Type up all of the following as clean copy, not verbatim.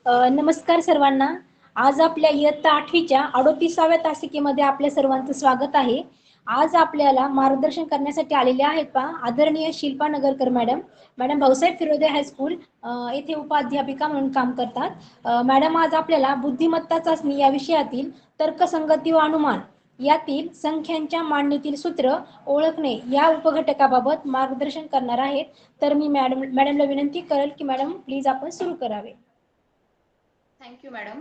नमस्कार सर्वांना. आज आपल्या इयत्ता 8वीच्या 38व्या तासिकेमध्ये आपल्या सर्वांचं स्वागत आहे. आज आपल्याला मार्गदर्शन करण्यासाठी आलेले आहेत आदरणीय Shilpa Nagarkar madam. Madam Bhausaheb Firode high school येथे उपाध्यापिका म्हणून काम करतात. मॅडम आज आपल्याला बुद्धिमत्ता चाचणी या विषयातील तर्कसंगती व अनुमान यातील संख्यांच्या मांडणीतील सूत्र ओळखणे या उपघटकाबाबत मार्गदर्शन करणार आहेत. तर मी मॅडमला विनंती करेल की मॅडम प्लीज आपण सुरू करावे. Thank you madam.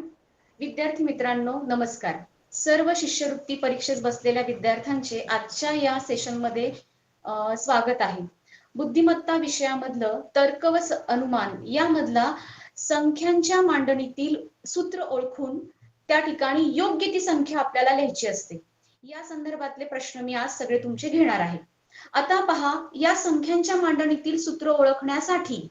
विद्यार्थी मित्रांनो नमस्कार. सर्व शिष्यवृत्ती परीक्षेस बसलेल्या विद्यार्थ्यांचे आजच्या या सेशनमध्ये स्वागत आहे. बुद्धिमत्ता विषयामधलं तर्क व अनुमान यामधला संख्यांच्या मांडणीतील सूत्र ओळखून त्या ठिकाणी योग्य ती संख्या आपल्याला लिहायची असते. या संदर्भातले प्रश्न मी आज सगळे तुमचे घेणार आहे. आता पहा, या संख्यांच्या मांडणीतील सूत्र ओळखण्यासाठी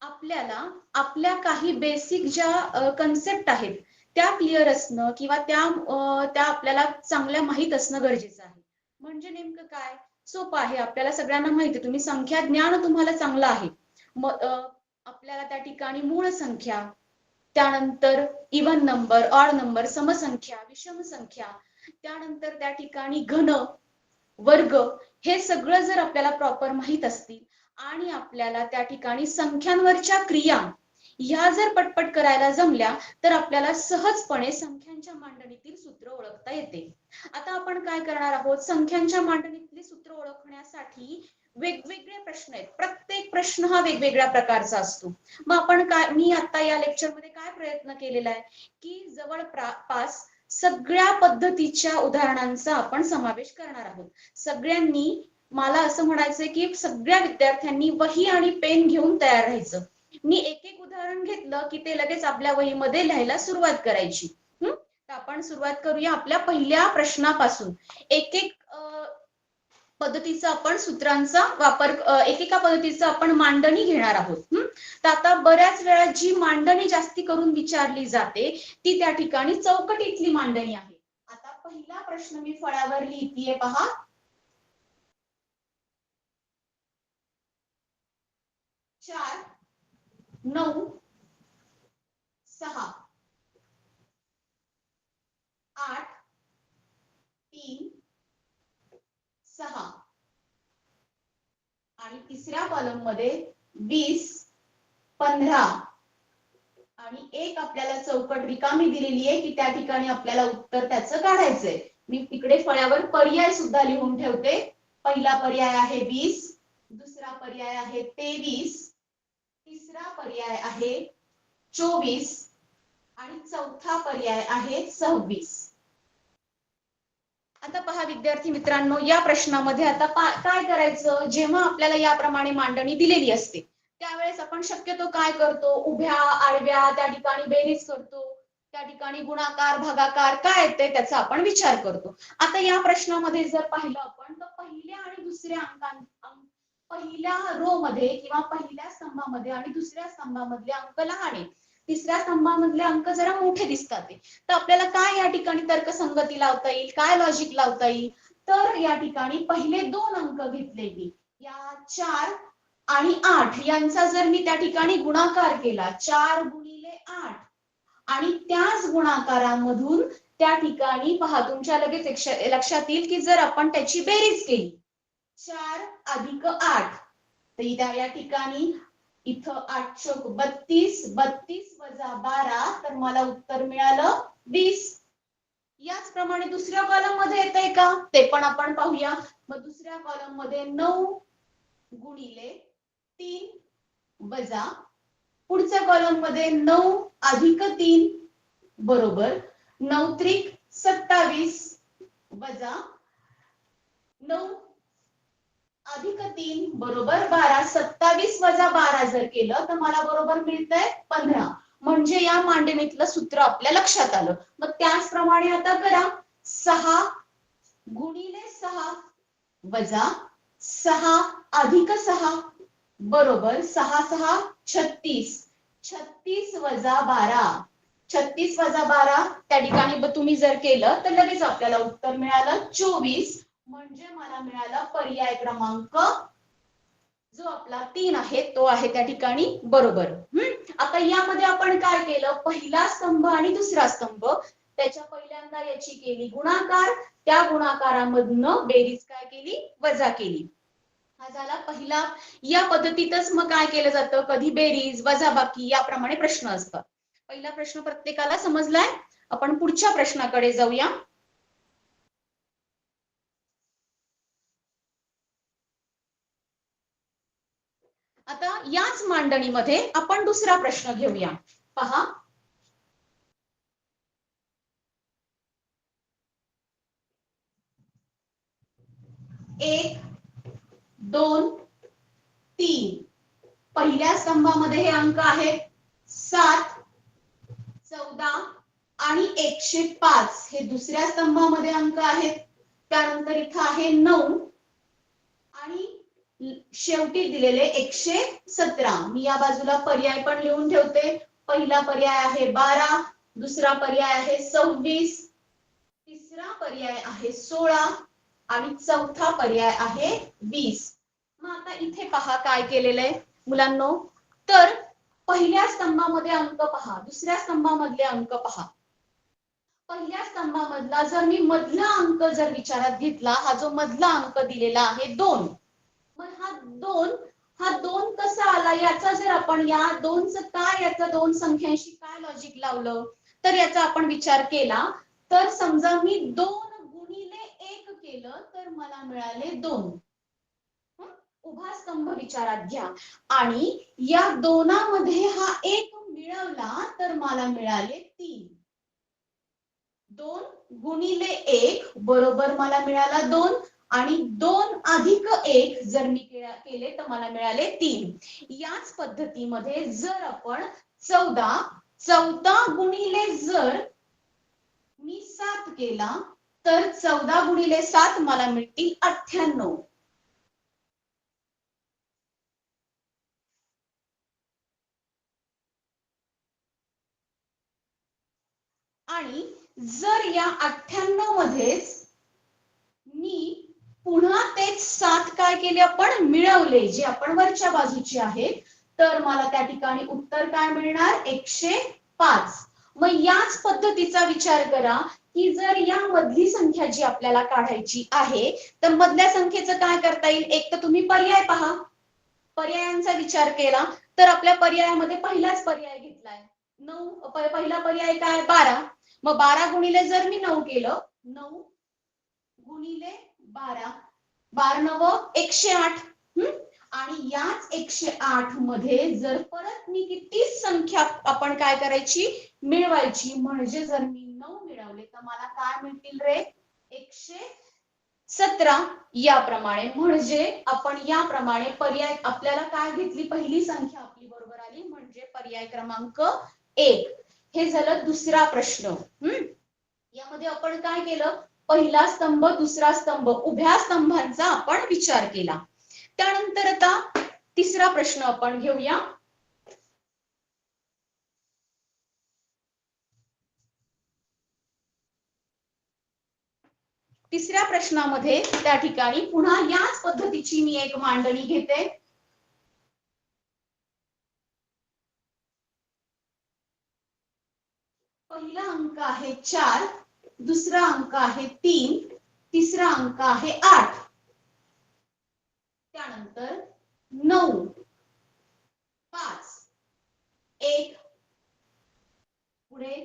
आपल्याला आपल्या काही बेसिक ज्या कन्सेप्ट आहेत त्या क्लिअर असणं किंवा त्या आपल्याला चांगल्या माहीत असणं गरजेचं आहे. म्हणजे नेमकं काय, सोपं आहे, आपल्याला सगळ्यांना माहिती आहे, तुम्ही संख्या ज्ञान तुम्हाला चांगलं आहे. आपल्याला त्या ठिकाणी मूळ संख्या, त्यानंतर इव्हन नंबर, ऑड नंबर, समसंख्या, विषम संख्या, त्यानंतर त्या ठिकाणी घन, वर्ग, हे सगळं जर आपल्याला प्रॉपर माहीत असतील आणि आपल्याला त्या ठिकाणी संख्यांवरच्या क्रिया ह्या जर पटपट करायला जमल्या तर आपल्याला सहजपणे संख्यांच्या मांडणीतील सूत्र ओळखता येते. आता आपण काय करणार आहोत, संख्यांच्या मांडणीतली सूत्र ओळखण्यासाठी वेगवेगळे प्रश्न आहेत. प्रत्येक प्रश्न हा वेगवेगळ्या प्रकारचा असतो. मग आपण मी आता या लेक्चरमध्ये काय प्रयत्न केलेला आहे की जवळपास सगळ्या पद्धतीच्या उदाहरणांचा आपण समावेश करणार आहोत. सगळ्यांनी, मला असं म्हणायचंय की सगळ्या विद्यार्थ्यांनी वही आणि पेन घेऊन तयार राहायचं. मी एक एक उदाहरण घेतलं की ते लगेच आपल्या वहीमध्ये लिहायला सुरुवात करायची. तर आपण सुरुवात करूया आपल्या पहिल्या प्रश्नापासून. एक एक पद्धतीचा आपण सूत्रांचा वापर, एकेका पद्धतीचा आपण मांडणी घेणार आहोत. तर आता बऱ्याच वेळा जी मांडणी जास्ती करून विचारली जाते ती त्या ठिकाणी चौकटीतली मांडणी आहे. आता पहिला प्रश्न मी फळ्यावर लिहितीये, पहा. 4, 9, 6, 8, 3, 6 आणि तिसऱ्या कॉलम मध्ये 20, 15 आणि एक आपल्याला चौकट रिकामी दिलेली आहे की त्या ठिकाणी आपल्याला उत्तर त्याचं काढायचंय. मी तिकडे फळ्यावर पर्याय सुद्धा लिहून ठेवते. पहिला पर्याय आहे 20, दुसरा पर्याय आहे 23, तिसरा पर्याय आहे 24 आणि चौथा पर्याय आहे 26. आता पहा विद्यार्थी मित्रांनो, या प्रश्नामध्ये आता काय करायचं, जेव्हा आपल्याला याप्रमाणे मांडणी दिलेली असते त्यावेळेस आपण शक्यतो काय करतो, उभ्या आडव्या त्या ठिकाणी बेरीज करतो, त्या ठिकाणी गुणाकार भागाकार काय येते त्याचा आपण विचार करतो. आता या प्रश्नामध्ये जर पाहिलं आपण तर पहिल्या आणि दुसऱ्या पहिल्या रो मध्ये किंवा पहिल्या स्तंभामध्ये आणि दुसऱ्या स्तंभामधले अंक लहान आहेत, तिसऱ्या स्तंभामधले अंक जरा मोठे दिसतात. तर आपल्याला काय या ठिकाणी तर्कसंगती लावता येईल, काय लॉजिक लावता येईल, तर या ठिकाणी पहिले दोन अंक घेतले मी, या 4 आणि 8 यांचा जर मी त्या ठिकाणी गुणाकार केला, 4 गुणिले 8, आणि त्याच गुणाकारामधून त्या ठिकाणी पहा तुमच्या लगेच लक्षात येईल की जर आपण त्याची बेरीज केली 4 अधिक 8, तर या ठिकाणी इथं 8 चौक 32, 32 वजा 12, तर मला उत्तर मिळालं 20. याचप्रमाणे दुसऱ्या कॉलम मध्ये येतंय का ते पण आपण पाहूया. मग दुसऱ्या कॉलम मध्ये 9 गुणिले 3 वजा पुढच्या कॉलम मध्ये 9 अधिक 3 बरोबर 9 त्रिक 27 वजा 9 अधिक 3 बरोबर 12. 27 वजा 12 जर केलं तर मला बरोबर मिळतंय 15. म्हणजे या मांडणीतलं सूत्र आपल्या लक्षात आलं. मग त्याचप्रमाणे आता करा 6 गुणिले 6 वजा 6 अधिक 6 बरोबर 6 6 36. 36 वजा 12, 36 वजा 12 त्या ठिकाणी तुम्ही जर केलं तर लगेच आपल्याला उत्तर मिळालं 24. म्हणजे मला मिळाला पर्याय क्रमांक जो आपला 3 आहे तो आहे त्या ठिकाणी बरोबर. आता यामध्ये आपण काय केलं, पहिला स्तंभ आणि दुसरा स्तंभ, त्याच्या पहिल्यांदा याची केली गुणाकार, त्या गुणाकारामधनं बेरीज काय केली, वजा केली. हा झाला पहिला. या पद्धतीतच मग काय केलं जातं, कधी बेरीज वजाबाकी याप्रमाणे प्रश्न असतात. पहिला प्रश्न प्रत्येकाला समजलाय. आपण पुढच्या प्रश्नाकडे जाऊया. आता याच मांडणीमध्ये आपण दुसरा प्रश्न घेऊया. पहा, 1, 2, 3. पहिल्या स्तंभामध्ये हे अंक आहेत 7, 14 आणि 105. हे दुसऱ्या स्तंभामध्ये अंक आहेत. त्यानंतर इथं आहे 9 आणि शेवटी दिलेले 117. मी या बाजूला पर्याय पण लिहून ठेवते. पहिला पर्याय आहे 12, दुसरा पर्याय आहे 26, तिसरा पर्याय आहे 16 आणि चौथा पर्याय आहे 20. मग आता इथे पहा काय केलेलं आहे मुलांनो. तर पहिल्या स्तंभामध्ये अंक पहा, दुसऱ्या स्तंभामधले अंक पहा. पहिल्या स्तंभामधला जर मी मधला अंक जर विचारात घेतला, हा जो मधला अंक दिलेला आहे 2, मग हा दोन कसा आला, याचा जर आपण या 2चं काय, याचा 2 संख्यांशी काय लॉजिक लावलं, तर याचा आपण विचार केला तर समजा मी 2 गुणिले 1 केलं तर मला मिळाले 2. उभा स्तंभ विचारात घ्या आणि या दोनामध्ये हा 1 मिळवला तर मला मिळाले 3. 2 गुणिले 1 बरोबर मला मिळाला 2 आणि 2 अधिक 1 जर मी केले तर मला मिळाले 3. याच पद्धतीमध्ये जर आपण 14 गुणिले जर मी 7 केला तर 14 गुणिले 7 मला मिळतील 98. आणि जर या 98 मध्येच मी पुन्हा तेच 7 काय केले आपण मिळवले, जे आपण वरच्या बाजूचे आहेत, तर मला त्या ठिकाणी उत्तर काय मिळणार, 105. मग याच पद्धतीचा विचार करा की जर या मधली संख्या जी आपल्याला काढायची आहे तर मधल्या संख्येचं काय करता येईल. एक तर तुम्ही पर्याय पहा, पर्यायांचा विचार केला तर आपल्या पर्यायामध्ये पहिलाच पर्याय घेतलाय 9. पहिला पर्याय काय 12. मग 12 गुणिले जर मी 9 केलं, 9 गुणिले 12, 12 9 108. आणि याच 108 मध्ये जर परत मी तीच संख्या आपण काय करायची, मिळवायची. म्हणजे जर मी 9 मिळवले तर मला काय मिळतील रे, 117. याप्रमाणे म्हणजे आपण याप्रमाणे पर्याय आपल्याला काय घेतली, पहिली संख्या आपली बरोबर आली म्हणजे पर्याय क्रमांक 1. हे झालं दुसरा प्रश्न. यामध्ये आपण काय केलं, पहिला स्तंभ दुसरा स्तंभ उभ्या स्तंभांचा आपण विचार केला. त्यानंतर आता तिसरा प्रश्न आपण घेऊया. तिसऱ्या प्रश्नामध्ये त्या ठिकाणी पुन्हा याच पद्धतीची मी एक मांडणी घेते. पहिला अंक आहे 4, दुसरा अंक आहे 3, तिसरा अंक आहे 8. त्यानंतर 9, 5, 1 पुढे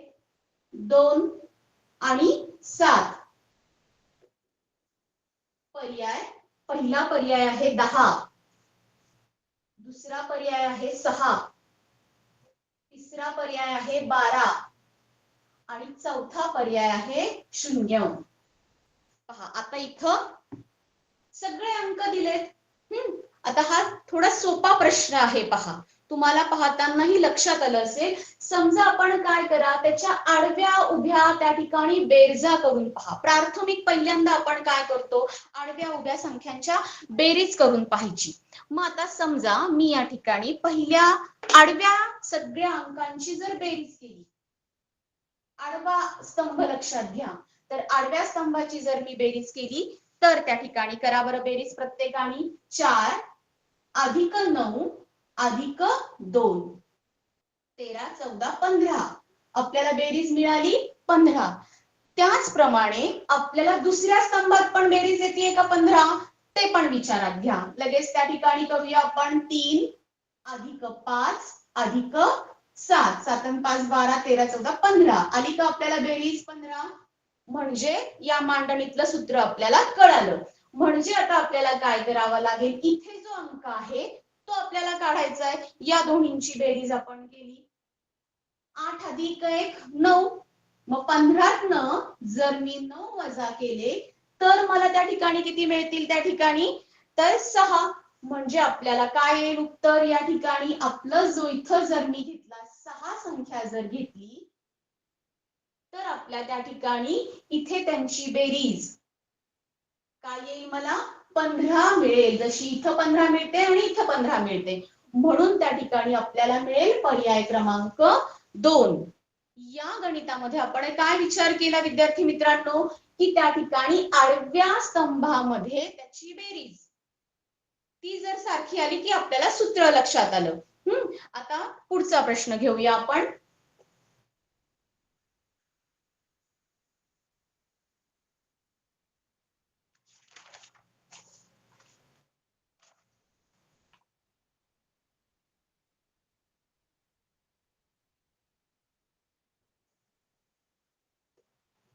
2 आणि 7. पर्याय, पहिला पर्याय आहे 10, दुसरा पर्याय आहे 6, तिसरा पर्याय आहे 12 आणि चौथा पर्याय आहे 0. पहा आता इथं सगळे अंक दिलेत. आता हा थोडा सोपा प्रश्न आहे. पहा, तुम्हाला पाहतानाही लक्षात आलं असेल. समजा आपण काय करा, त्याच्या आडव्या उभ्या त्या ठिकाणी बेरजा करून पहा. प्राथमिक पहिल्यांदा आपण काय करतो, आडव्या उभ्या संख्यांच्या बेरीज करून पाहायची. मग आता समजा मी या ठिकाणी पहिल्या आडव्या सगळ्या अंकांची जर बेरीज केली, आडवा स्तंभ लक्षात घ्या, तर आडव्या स्तंभाची जर मी बेरीज केली तर त्या ठिकाणी करा बरं बेरीज प्रत्येकाने. 4 अधिक 9 अधिक 2 13, 14, 15 आपल्याला बेरीज मिळाली 15. त्याचप्रमाणे आपल्याला दुसऱ्या स्तंभात पण बेरीज येते का 15 ते पण विचारात घ्या. लगेच त्या ठिकाणी करूया आपण 3 अधिक 5 अधिक 7, 7 आणि 5 12, 13, 14, 15 आली का आपल्याला बेरीज 15. म्हणजे या मांडणीतलं सूत्र आपल्याला कळालं. म्हणजे आता आपल्याला काय करावं लागेल, इथे जो अंक आहे तो आपल्याला काढायचा आहे. या दोन्हींची बेरीज आपण केली 8 अधिक 1 9. मग 15 जर मी 9 वजा केले तर मला त्या ठिकाणी किती मिळतील, त्या ठिकाणी तर 6. म्हणजे आपल्याला काय येईल उत्तर या ठिकाणी आपलं जो इथं जर मी घेतला 6 संख्या जर घेतली तर आपल्या त्या ठिकाणी इथे त्यांची बेरीज काय येईल, मला 15 मिळेल. जशी इथं 15 मिळते आणि इथं 15 मिळते म्हणून त्या ठिकाणी आपल्याला मिळेल पर्याय क्रमांक 2. या गणितामध्ये आपण काय विचार केला विद्यार्थी मित्रांनो, की त्या ठिकाणी आडव्या स्तंभामध्ये त्याची बेरीज ती जर सारखी आली की आपल्याला सूत्र लक्षात आलं. आता पुढचा प्रश्न घेऊया आपण.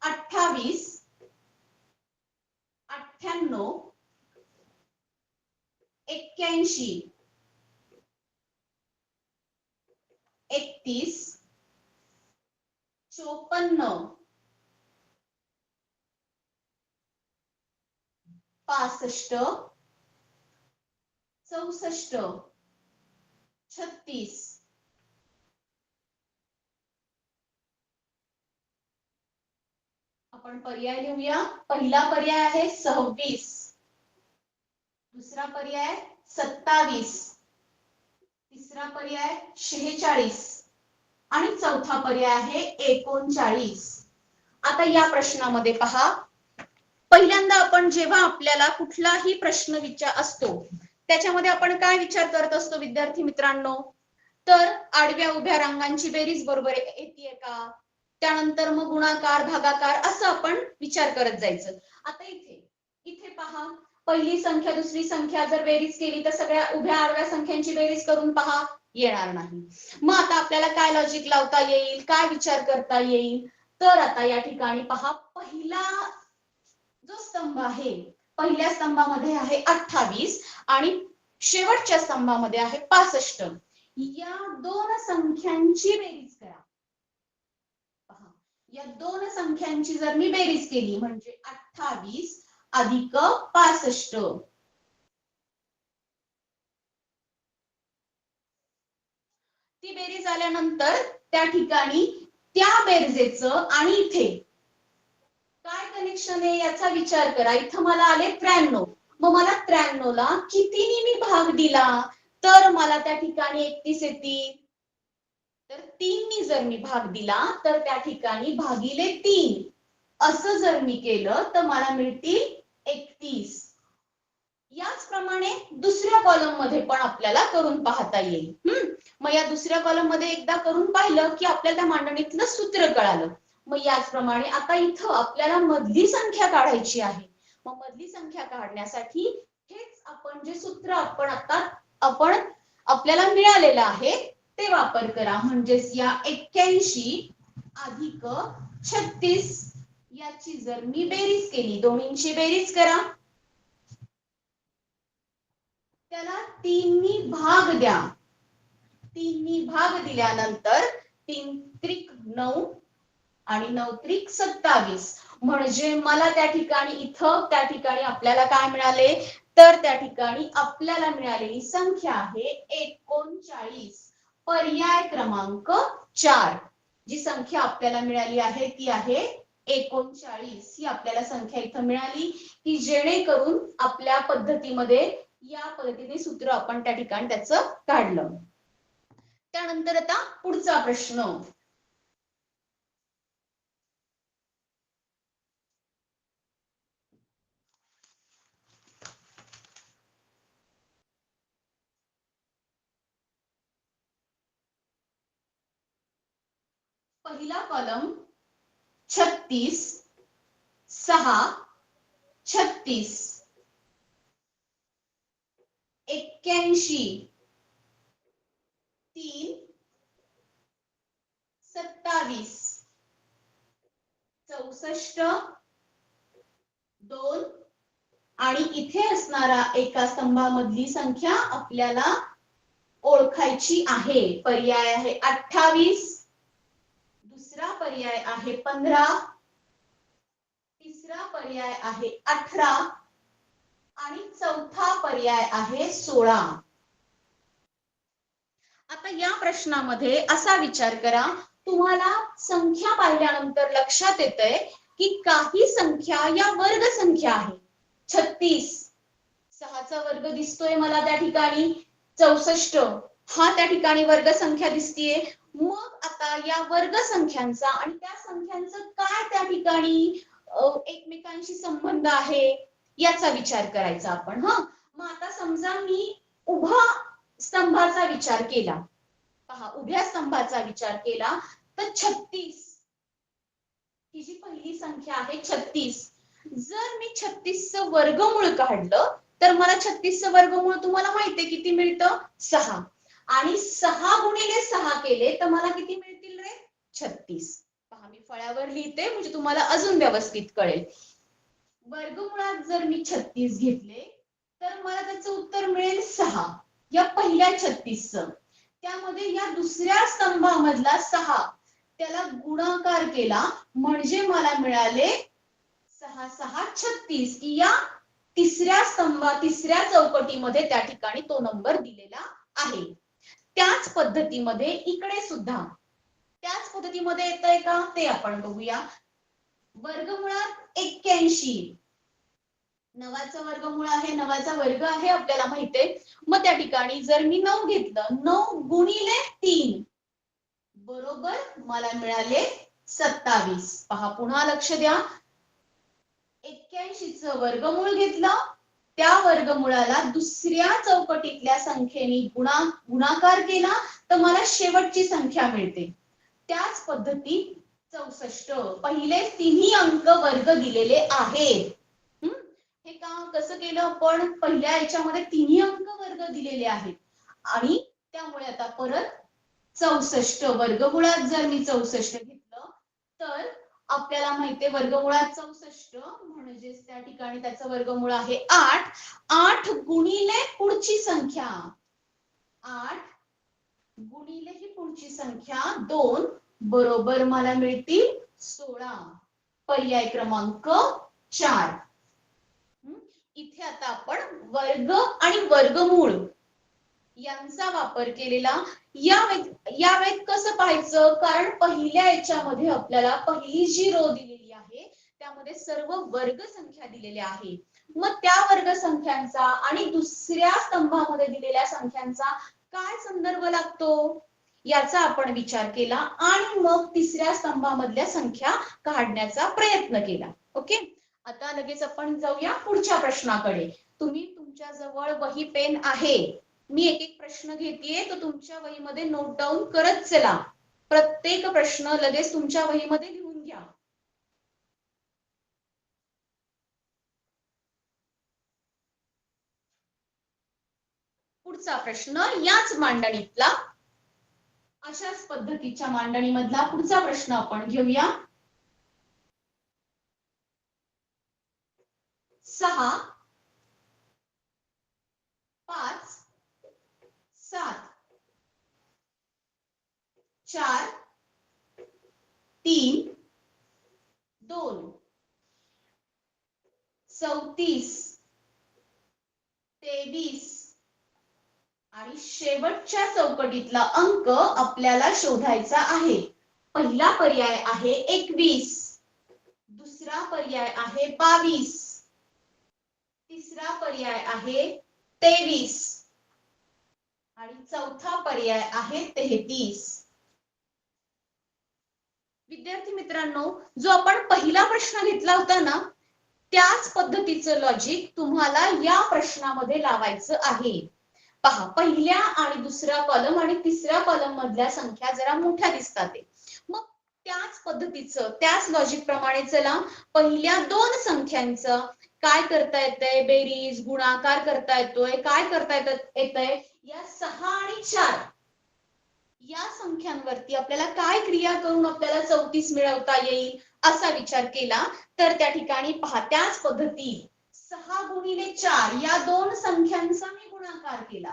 अठ्ठावीस 98 81 31 54 65 64 36 आपण पर्याय लिहूया. पहिला पर्याय आहे 26, दुसरा पर्याय 27, तिसरा पर्याय 46 आणि चौथा पर्याय आहे 39. आता या प्रश्नामध्ये पहा, पहिल्यांदा आपण जेव्हा आपल्याला कुठलाही प्रश्न असतो त्याच्यामध्ये आपण काय विचार करत असतो विद्यार्थी मित्रांनो, तर आडव्या उभ्या रांगांची बेरीज बरोबर येते का, त्यानंतर मग गुणाकार भागाकार असं आपण विचार करत जायचं. आता इथे इथे पहा, पहिली संख्या दुसरी संख्या जर बेरीज केली तर सगळ्या उभ्या आडव्या संख्यांची बेरीज करून पहा, येणार नाही. मग आता आपल्याला काय लॉजिक लावता येईल, काय विचार करता येईल, तर आता या ठिकाणी पहा, पहिला जो स्तंभ आहे पहिल्या स्तंभामध्ये आहे 28 आणि शेवटच्या स्तंभामध्ये आहे 65. या दोन संख्यांची बेरीज करा. पहा, या दोन संख्यांची जर मी बेरीज केली म्हणजे 28 अधिक 65, ती बेरीज आल्यानंतर त्या ठिकाणी त्या बेरजेचं आणि इथे काय कनेक्शन आहे याचा विचार करा. इथं मला आले 93, मग मला 93 ला कितीने मी भाग दिला तर मला त्या ठिकाणी 31 येतील. तर 3 नी जर मी भाग दिला तर त्या ठिकाणी भागिले 3 असं जर मी केलं तर मला मिळतील 31. याचप्रमाणे दुसऱ्या कॉलम मध्ये पण आपल्याला करून पाहता येईल. मग या दुसऱ्या कॉलम मध्ये एकदा करून पाहिलं की आपल्याला त्या मांडणीतलं सूत्र कळालं. मग याचप्रमाणे आता इथं आपल्याला मधली संख्या काढायची आहे. मग मधली संख्या काढण्यासाठी हेच आपण जे सूत्र आपण आपल्याला मिळालेलं आहे ते वापर करा. म्हणजेच या 81 अधिक 36 याची जर मी बेरीज केली, दोन्हींची बेरीज करा, त्याला 3 नी भाग द्या. 3 नी भाग दिल्यानंतर 3 त्रिक 9 आणि 9 त्रिक 27 म्हणजे मला त्या ठिकाणी इथं त्या ठिकाणी आपल्याला काय मिळाले, तर त्या ठिकाणी आपल्याला मिळालेली संख्या आहे 39. पर्याय क्रमांक 4 जी संख्या आपल्याला मिळाली आहे ती आहे 39. ही आपल्याला संख्या इथं मिळाली की जेणेकरून आपल्या पद्धतीमध्ये या पद्धतीने सूत्र आपण त्या ठिकाणी त्याचं काढलं. त्यानंतर आता पुढचा प्रश्न. पहिला कॉलम 36, 6, 36, 81, 3, 27, 64, 2 आणि इथे असणारा एका स्तंभामधली संख्या आपल्याला ओळखायची आहे. पर्याय आहे 28, दुसरा पर्याय आहे 15, तिसरा पर्याय आहे 18 आणि चौथा पर्याय आहे 16. आता या प्रश्नामध्ये असा विचार करा, तुम्हाला संख्या पाहिल्यानंतर लक्षात येतंय की काही संख्या या वर्ग संख्या आहे. 36, 6चा वर्ग दिसतोय मला त्या ठिकाणी, 64 हा त्या ठिकाणी वर्ग संख्या दिसतीये. मग आता या वर्ग संख्यांचा आणि त्या संख्यांचं काय त्या ठिकाणी एकमेकांशी संबंध आहे याचा विचार करायचा आपण. मग आता समजा मी उभा स्तंभाचा विचार केला, पहा उभ्या स्तंभाचा विचार केला तर 36 ही जी पहिली संख्या आहे 36, जर मी 36चं वर्गमूळ काढलं तर मला 36चं वर्गमूळ तुम्हाला माहितीये किती मिळतं, 6 आणि 6 गुणिले 6 केले तर मला किती मिळतील रे, 36. पहा मी फळ्यावर लिहिते म्हणजे तुम्हाला अजून व्यवस्थित कळेल. वर्गमुळात जर मी 36 घेतले तर मला त्याचं उत्तर मिळेल 6 या पहिल्या 36चं. त्यामध्ये या दुसऱ्या स्तंभामधला 6 त्याला गुणाकार केला म्हणजे मला मिळाले 6 6 36. या तिसऱ्या चौकटीमध्ये त्या ठिकाणी तो नंबर दिलेला आहे. त्याच पद्धतीमध्ये इकडे सुद्धा त्याच पद्धतीमध्ये येतंय का ते आपण बघूया. वर्गमुळात 81, नवाचा वर्गमूळ आहे, नवाचा वर्ग आहे आपल्याला माहितीये. मग त्या ठिकाणी जर मी 9 घेतलं, 9 गुणिले 3 बरोबर मला मिळाले 27. पहा पुन्हा लक्ष द्या, 81चं वर्गमूळ घेतलं, त्या वर्गमुळाला दुसऱ्या चौकटीतल्या संख्येने गुणाकार केला तर मला शेवटची संख्या मिळते. त्याच पद्धतीत 64 पहिले तिन्ही अंक वर्ग दिलेले आहेत. हे काम कसं केलं आपण, पहिल्या याच्यामध्ये तिन्ही अंक वर्ग दिलेले आहेत आणि त्यामुळे आता परत 64 वर्गमुळात जर मी 64 घेतलं तर आपल्याला माहितीये वर्गमुळात 64 म्हणजे त्या ठिकाणी त्याचं वर्गमूळ आहे 8. 8 गुणिले पुढची संख्या, 8 गुणिले ही पुढची संख्या 2 बरोबर मला मिळतील 16. पर्याय क्रमांक 4. इथे आता आपण वर्ग आणि वर्गमूळ यांचा वापर केलेला. यावेळेत कसं पाहायचं, कारण पहिल्या याच्यामध्ये आपल्याला पहिली जी रो दिलेली आहे त्यामध्ये सर्व वर्ग संख्या दिलेल्या आहे. मग त्या वर्ग संख्यांचा आणि दुसऱ्या स्तंभामध्ये दिलेल्या संख्यांचा काय संदर्भ लागतो याचा आपण विचार केला आणि मग तिसऱ्या स्तंभामधल्या संख्या काढण्याचा प्रयत्न केला. ओके, आता लगेच आपण जाऊया पुढच्या प्रश्नाकडे. तुम्ही तुमच्या जवळ वही पेन आहे, मी एक एक प्रश्न घेतेय तर तुमच्या वहीमध्ये नोट डाऊन करत चला. प्रत्येक प्रश्न लगेच तुमच्या वहीमध्ये लिहून घ्या. पुढचा प्रश्न याच मांडणीतला, अशाच पद्धतीच्या मांडणीमधला पुढचा प्रश्न आपण घेऊया. 6, 5, 7, 4, 3, 2, 34, 23 आणि शेवटच्या चौकटीतला अंक आपल्याला शोधायचा आहे. पहिला पर्याय आहे 21, दुसरा पर्याय आहे 22, तिसरा पर्याय आहे 23 आणि चौथा पर्याय आहे 33. विद्यार्थी मित्रांनो, जो आपण पहिला प्रश्न घेतला होता ना त्याच पद्धतीचं लॉजिक तुम्हाला या प्रश्नामध्ये लावायचं आहे. पहा, पहिल्या आणि दुसऱ्या कॉलम आणि तिसऱ्या कॉलम मधल्या संख्या जरा मोठ्या दिसतात. मग त्याच पद्धतीचं त्याच लॉजिक प्रमाणे चला पहिल्या दोन संख्यांचं काय करता येतंय, बेरीज गुणाकार करता येतोय, काय करता येतंय, या 6 आणि 4 या संख्यांवरती आपल्याला काय क्रिया करून आपल्याला 34 मिळवता येईल असा विचार केला तर त्या ठिकाणी पहा त्याच पद्धती 6 गुणिले 4 या दोन संख्यांचा मी गुणाकार केला,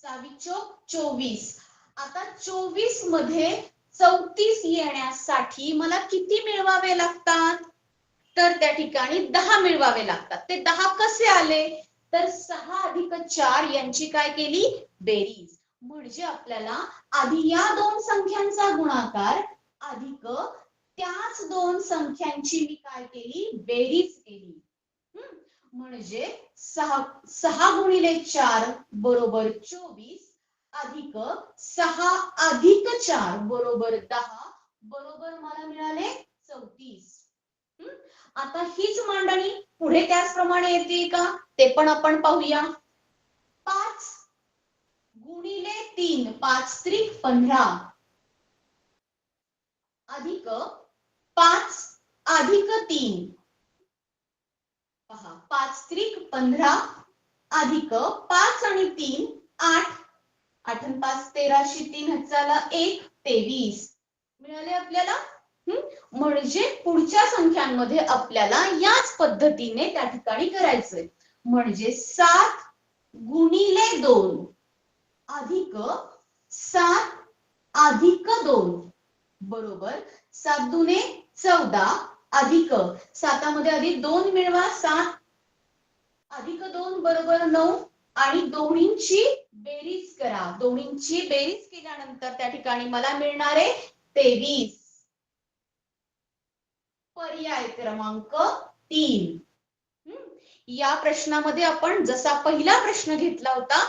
6 चोक 24. आता 24 मध्ये 34 येण्यासाठी मला किती मिळवावे लागतात, तर त्या ठिकाणी 10 मिळवावे लागतात. ते 10 कसे आले, तर 6 अधिक 4 यांची काय केली, बेरीज. म्हणजे आपल्याला आधी या दोन संख्यांचा गुणाकार अधिक त्याच दोन संख्यांची मी काय केली, बेरीज केली. म्हणजे 6 गुणिले 4 बरोबर 24 अधिक 6 अधिक 4 बरोबर 10 बरोबर मला मिळाले 34. आता हीच मांडणी पुढे त्याचप्रमाणे येते का ते पण आपण पाहूया. 5 गुणिले 3 5 त्रिक 15 अधिक 5 अधिक 3 पहा 5 त्रिक 15 अधिक 5 आणि 3 8 8 आणि 5 13 3 हजाला 1 23 मिळाले आपल्याला. म्हणजे पुढच्या संख्यांमध्ये आपल्याला याच पद्धतीने त्या ठिकाणी करायचंय. म्हणजे 7 गुणिले 2 अधिक 7 अधिक 2 बरोबर 7 दुने 14 अधिक 7 मध्ये अधिक 2 मिळवा 7 अधिक 2 बरोबर 9 आणि दोन्हींची बेरीज करा. दोन्हींची बेरीज केल्यानंतर त्या ठिकाणी मला मिळणारे 23. पर्याय क्रमांक 3. या प्रश्नामध्ये आपण जसा पहिला प्रश्न घेतला होता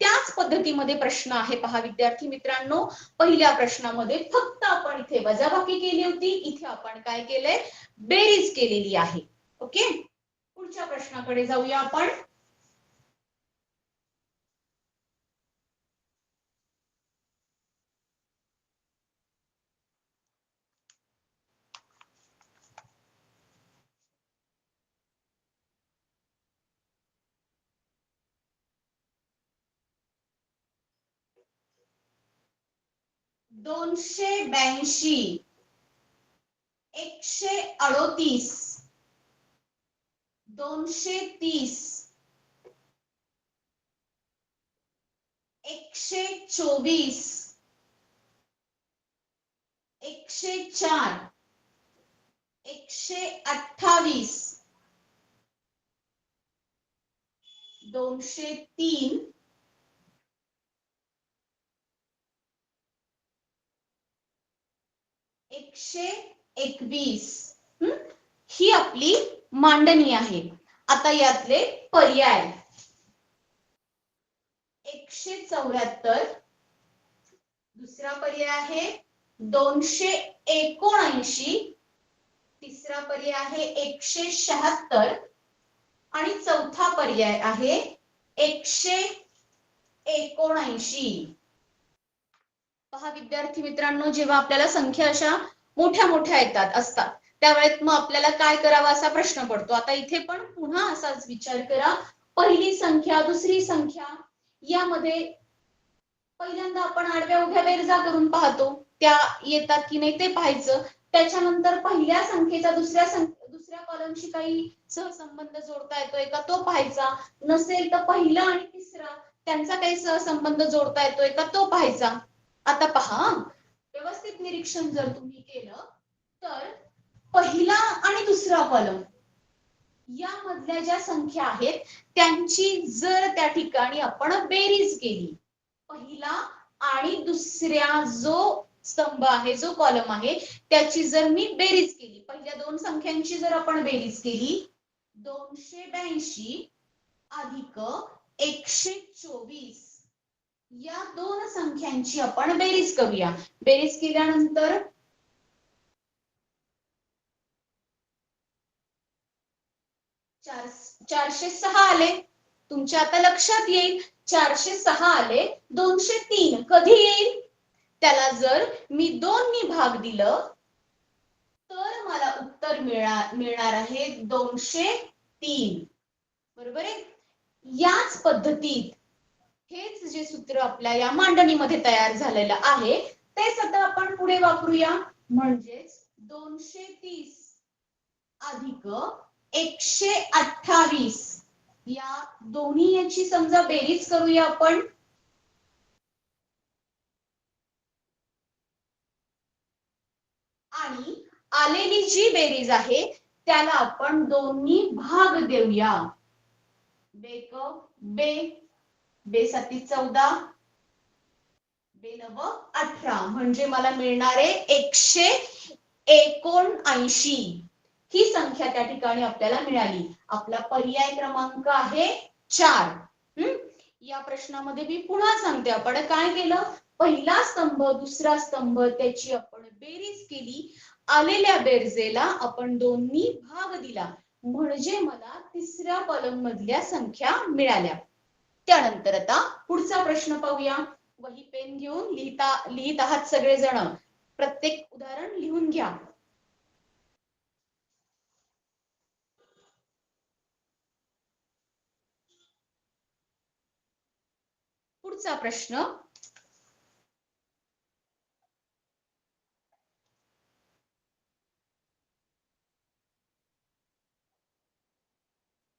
त्याच पद्धतीमध्ये प्रश्न आहे. पहा विद्यार्थी मित्रांनो, पहिल्या प्रश्नामध्ये फक्त आपण इथे वजाबाकी केली होती, इथे आपण काय केलंय, बेरीज केलेली आहे. ओके, पुढच्या प्रश्नाकडे जाऊया आपण. दोनशे 82 138 230 124 104 128 203 121 ही आपली मांडणी आहे. आता यातले पर्याय 174, दुसरा पर्याय आहे 279, तिसरा पर्याय आहे 176 आणि चौथा पर्याय आहे 179. पहा विद्यार्थी मित्रांनो, जेव्हा आपल्याला संख्या अशा मोठ्या मोठ्या येतात असतात त्यावेळेस मग आपल्याला काय करावं असा प्रश्न पडतो. आता इथे पण पुन्हा असाच विचार करा. पहिली संख्या दुसरी संख्या यामध्ये पहिल्यांदा आपण आडव्या उभ्या बेरजा करून पाहतो, त्या येतात की नाही ते पाहायचं. त्याच्यानंतर पहिल्या संख्येचा दुसऱ्या कॉलमशी काही सहसंबंध जोडता येतोय का तो पाहायचा. नसेल तर पहिला आणि तिसरा त्यांचा काही सहसंबंध जोडता येतोय का तो पाहायचा. आता पहा, व्यवस्थित निरीक्षण जर तुम्ही केलं तर पहिला आणि दुसरा कॉलम यामधल्या ज्या संख्या आहेत त्यांची जर त्या ठिकाणी आपण बेरीज केली, पहिला आणि दुसऱ्या जो स्तंभ आहे जो कॉलम आहे त्याची जर मी बेरीज केली, पहिल्या दोन संख्यांची जर आपण बेरीज केली 282 अधिक 124 या दोन संख्यांची आपण बेरीज करूया. बेरीज केल्यानंतर 406 आले. तुमच्या आता लक्षात येईल 406 आले. 203 कधी येईल, त्याला जर मी 2 भाग दिलं तर मला उत्तर मिळणार आहे 203. बरोबर आहे. याच पद्धतीत हेच जे सूत्र आपल्या या मांडणीमध्ये तयार झालेलं आहे तेच आता आपण पुढे वापरूया. म्हणजेच 230 अधिक 128 या दोन्ही याची समजा बेरीज करूया आपण. आणि आलेली जी बेरीज आहे त्याला आपण दोन्ही भाग देऊया. बेक बे, बे साती 14, बे नव 18 म्हणजे मला मिळणारे 179. ही संख्या त्या ठिकाणी आपल्याला मिळाली. आपला पर्याय क्रमांक आहे 4. या प्रश्नामध्ये मी पुन्हा सांगते आपण काय केलं. पहिला स्तंभ दुसरा स्तंभ त्याची आपण बेरीज केली. आलेल्या बेरजेला आपण दोन्ही भाग दिला म्हणजे मला तिसऱ्या कॉलम मधल्या संख्या मिळाल्या. त्यानंतर आता पुढचा प्रश्न पाहूया. वही पेन घेऊन लिहित आहात सगळेजण. प्रत्येक उदाहरण लिहून घ्या. पुढचा प्रश्न.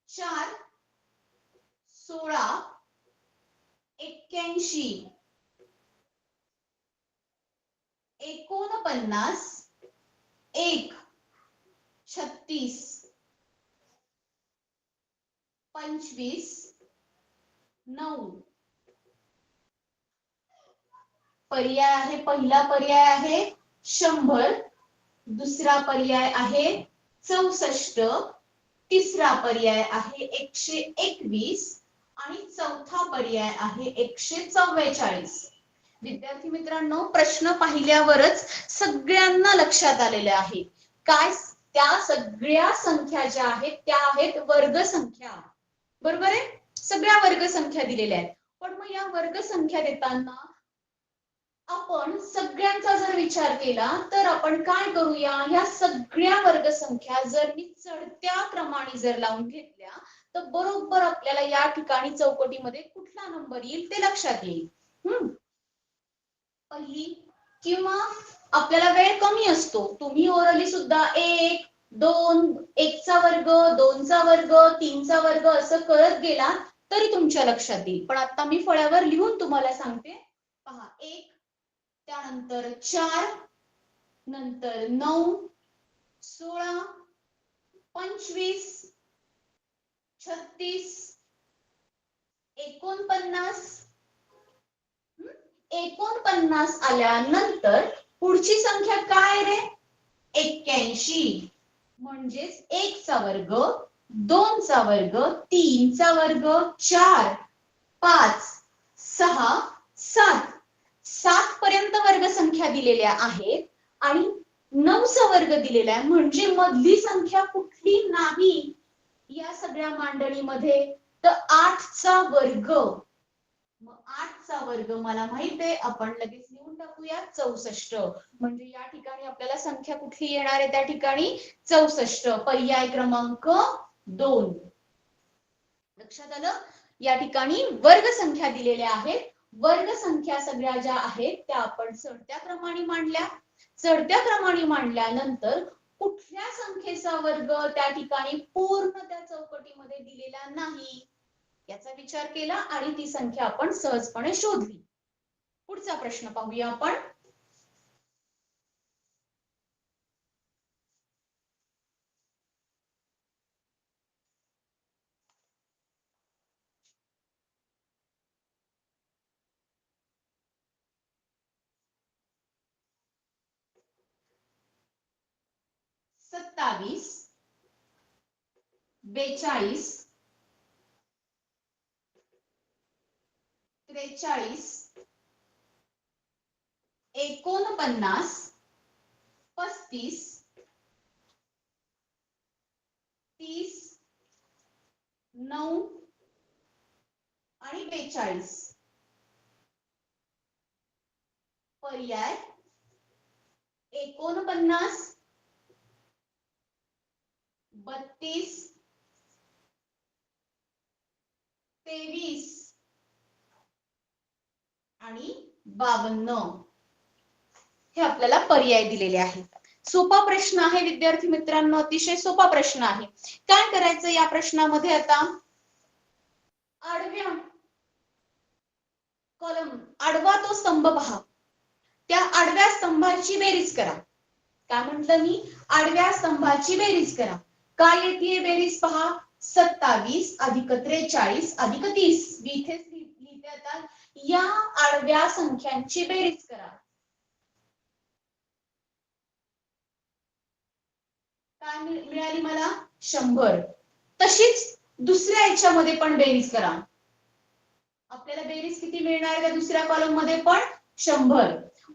4 16 81 49 1 36 25 9. पर्याय आहे. पहिला पर्याय आहे 100, दुसरा पर्याय आहे 64, तिसरा पर्याय आहे 121 आणि चौथा पर्याय आहे 144. विद्यार्थी मित्रांनो, प्रश्न पाहिल्यावरच सगळ्यांना लक्षात आलेले आहे काय त्या सगळ्या संख्या ज्या आहेत त्या आहेत वर्ग संख्या. बरोबर आहे. सगळ्या वर्ग संख्या दिलेल्या आहेत. पण मग या वर्ग संख्या देताना आपण सगळ्यांचा जर विचार केला तर आपण काय करूया. ह्या सगळ्या वर्ग संख्या जर मी चढत्या क्रमाने जर लावून घेतल्या तर बरोबर आपल्याला या ठिकाणी चौकटीमध्ये कुठला नंबर येईल ते लक्षात येईल. पहिली किंवा आपल्याला वेळ कमी असतो. तुम्ही ओरली सुद्धा 1 2 1 चा वर्ग 2 चा वर्ग 3 चा वर्ग असं करत गेला तरी तुमच्या लक्षात येईल. पण आता मी फळ्यावर लिहून तुम्हाला सांगते. पहा 1 त्यानंतर 4 नंतर 9 16 25 36 49. 49 आल्यानंतर पुढची संख्या काय रे. 81. म्हणजेच 1 चा वर्ग 2 चा वर्ग 3 चा वर्ग 4 5 6 7. 7 पर्यंत वर्ग संख्या दिलेल्या आहेत आणि 9 चा वर्ग दिलेला आहे म्हणजे मधली संख्या कुठली नाही या सगळ्या मांडणीमध्ये. तर 8 चा वर्ग. मग 8 चा वर्ग मला माहित आहे. आपण लगेच लिहून टाकूया 64. म्हणजे या ठिकाणी आपल्याला संख्या कुठली येणार आहे त्या ठिकाणी 64. पर्याय क्रमांक 2. लक्षात आलं. या ठिकाणी वर्ग संख्या दिलेल्या आहेत. वर्ग संख्या सगळ्या ज्या आहेत त्या आपण चढत्या क्रमाने मांडल्या. चढत्या क्रमाने मांडल्यानंतर कुठल्या संख्येचा वर्ग त्या ठिकाणी पूर्ण त्या चौकटीमध्ये दिलेला नाही याचा विचार केला आणि ती संख्या आपण सहजपणे शोधली. पुढचा प्रश्न पाहूया आपण. सत्तावीस 42 43 49 35 30 9 आणि 42. पर्याय 49, 32, 23 आणि 52 हे आपल्याला पर्याय दिलेले आहेत. सोपा प्रश्न आहे विद्यार्थी मित्रांनो, अतिशय सोपा प्रश्न आहे. काय करायचं या प्रश्नामध्ये आता? आडव्या कॉलम, आडवा तो स्तंभ पहा, त्या आडव्या स्तंभाची बेरीज करा. काय म्हटलं मी? आडव्या स्तंभाची बेरीज करा. काय येते बेरीज पहा? 27 अधिक 43 अधिक 30. मी इथेच लिहिते आता. या आडव्या संख्यांची बेरीज करा. काय मिळाली मला? 100. तशीच दुसऱ्या याच्यामध्ये पण बेरीज करा. आपल्याला बेरीज किती मिळणार आहे दुसऱ्या कॉलम मध्ये पण? 100.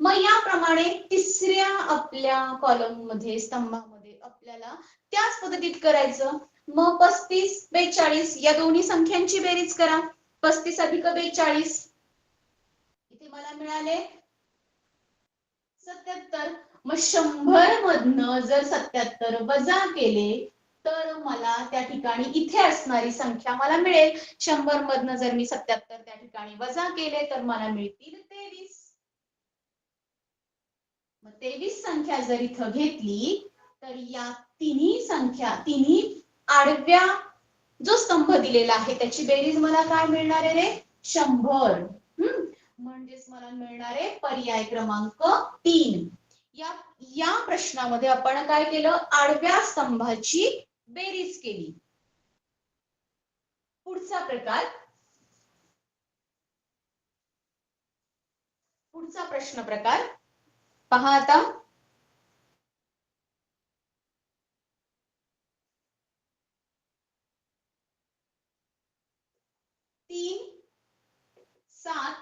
मग याप्रमाणे तिसऱ्या आपल्या कॉलम मध्ये, स्तंभामध्ये आपल्याला त्याच पद्धतीत करायचं. मग 35, 42 या दोन्ही संख्यांची बेरीज करा. 35 अधिक 42 इथे मला मिळाले 77. मग 100 मधनं जर 77 वजा केले तर मला त्या ठिकाणी इथे असणारी संख्या मला मिळेल. 100 मधनं जर मी 77 त्या ठिकाणी वजा केले तर मला मिळतील 23. मग 23 संख्या जर इथं घेतली तर या तिन्ही संख्या, तिन्ही आडव्या जो स्तंभ दिलेला आहे त्याची बेरीज मला काय मिळणार आहे रे? 100. म्हणजेच मला मिळणार आहे पर्याय क्रमांक 3. या प्रश्नामध्ये आपण काय केलं? आडव्या स्तंभाची बेरीज केली. पुढचा प्रश्न प्रकार पहा आता. 3, 7,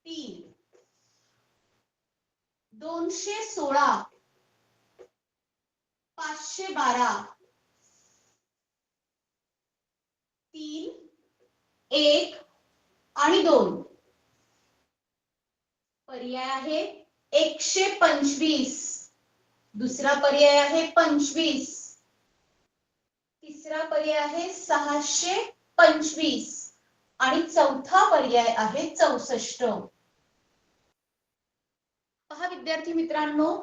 3, 216, 512, 3, 1 आणि 2. पर्याय आहे 125. दुसरा पर्याय आहे 25. तिसरा पर्याय आहे 625 आणि चौथा पर्याय आहे 64. पहा विद्यार्थी मित्रांनो,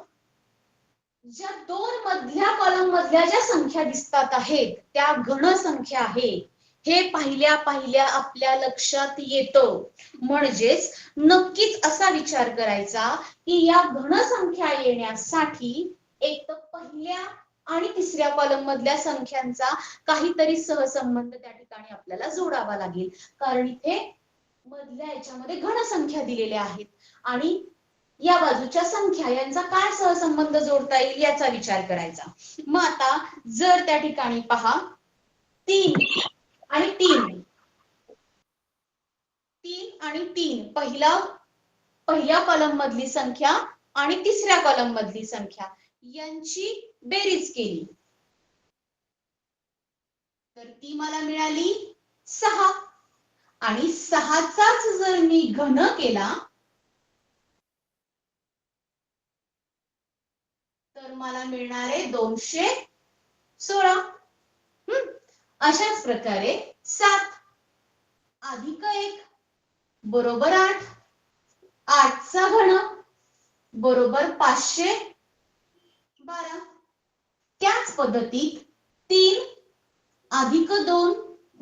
ज्या दोन मधल्या कॉलम मधल्या ज्या संख्या दिसतात आहेत त्या घन संख्या आहेत हे पाहिल्या पाहिल्या आपल्या लक्षात येतं. म्हणजेच नक्कीच असा विचार करायचा की या घन संख्या येण्यासाठी एक तर पहिल्या आणि तिसऱ्या कॉलम मधल्या संख्यांचा काहीतरी सहसंबंध त्या ठिकाणी आपल्याला जोडावा लागेल. कारण इथे मधल्या याच्यामध्ये घन संख्या दिलेल्या आहेत आणि या बाजूच्या संख्या यांचा काय सहसंबंध जोडता येईल याचा विचार करायचा. मग आता जर त्या ठिकाणी पहा 3 आणि 3, 3 आणि 3 पहिल्या कॉलम मधली संख्या आणि तिसऱ्या कॉलम मधली संख्या यांची बेरीज केली तर ती मला मिळाली 6 आणि 6चाच जर मी घन केला तर मला मिळणार आहे 216. अशाच प्रकारे 7 अधिक 1 बरोबर 8, 8चा घन बरोबर 512. त्याच पद्धतीत 3 अधिक 2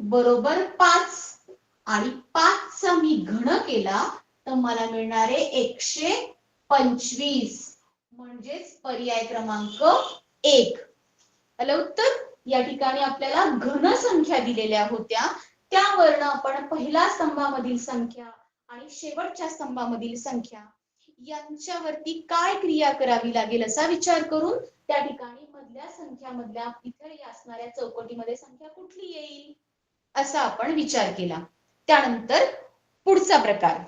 बरोबर 5 आणि 5चा मी घन केला तर मला मिळणार आहे 125. म्हणजेच पर्याय क्रमांक 1. आलं उत्तर. या ठिकाणी आपल्याला घन संख्या दिलेल्या होत्या त्यावरून आपण पहिल्या स्तंभामधील संख्या आणि शेवटच्या स्तंभामधील संख्या यांच्यावरती काय क्रिया करावी लागेल असा विचार करून त्या ठिकाणी मधल्या संख्यामधल्या इथे असणाऱ्या चौकटीमध्ये संख्या कुठली येईल असा आपण विचार केला. त्यानंतर पुढचा प्रकार.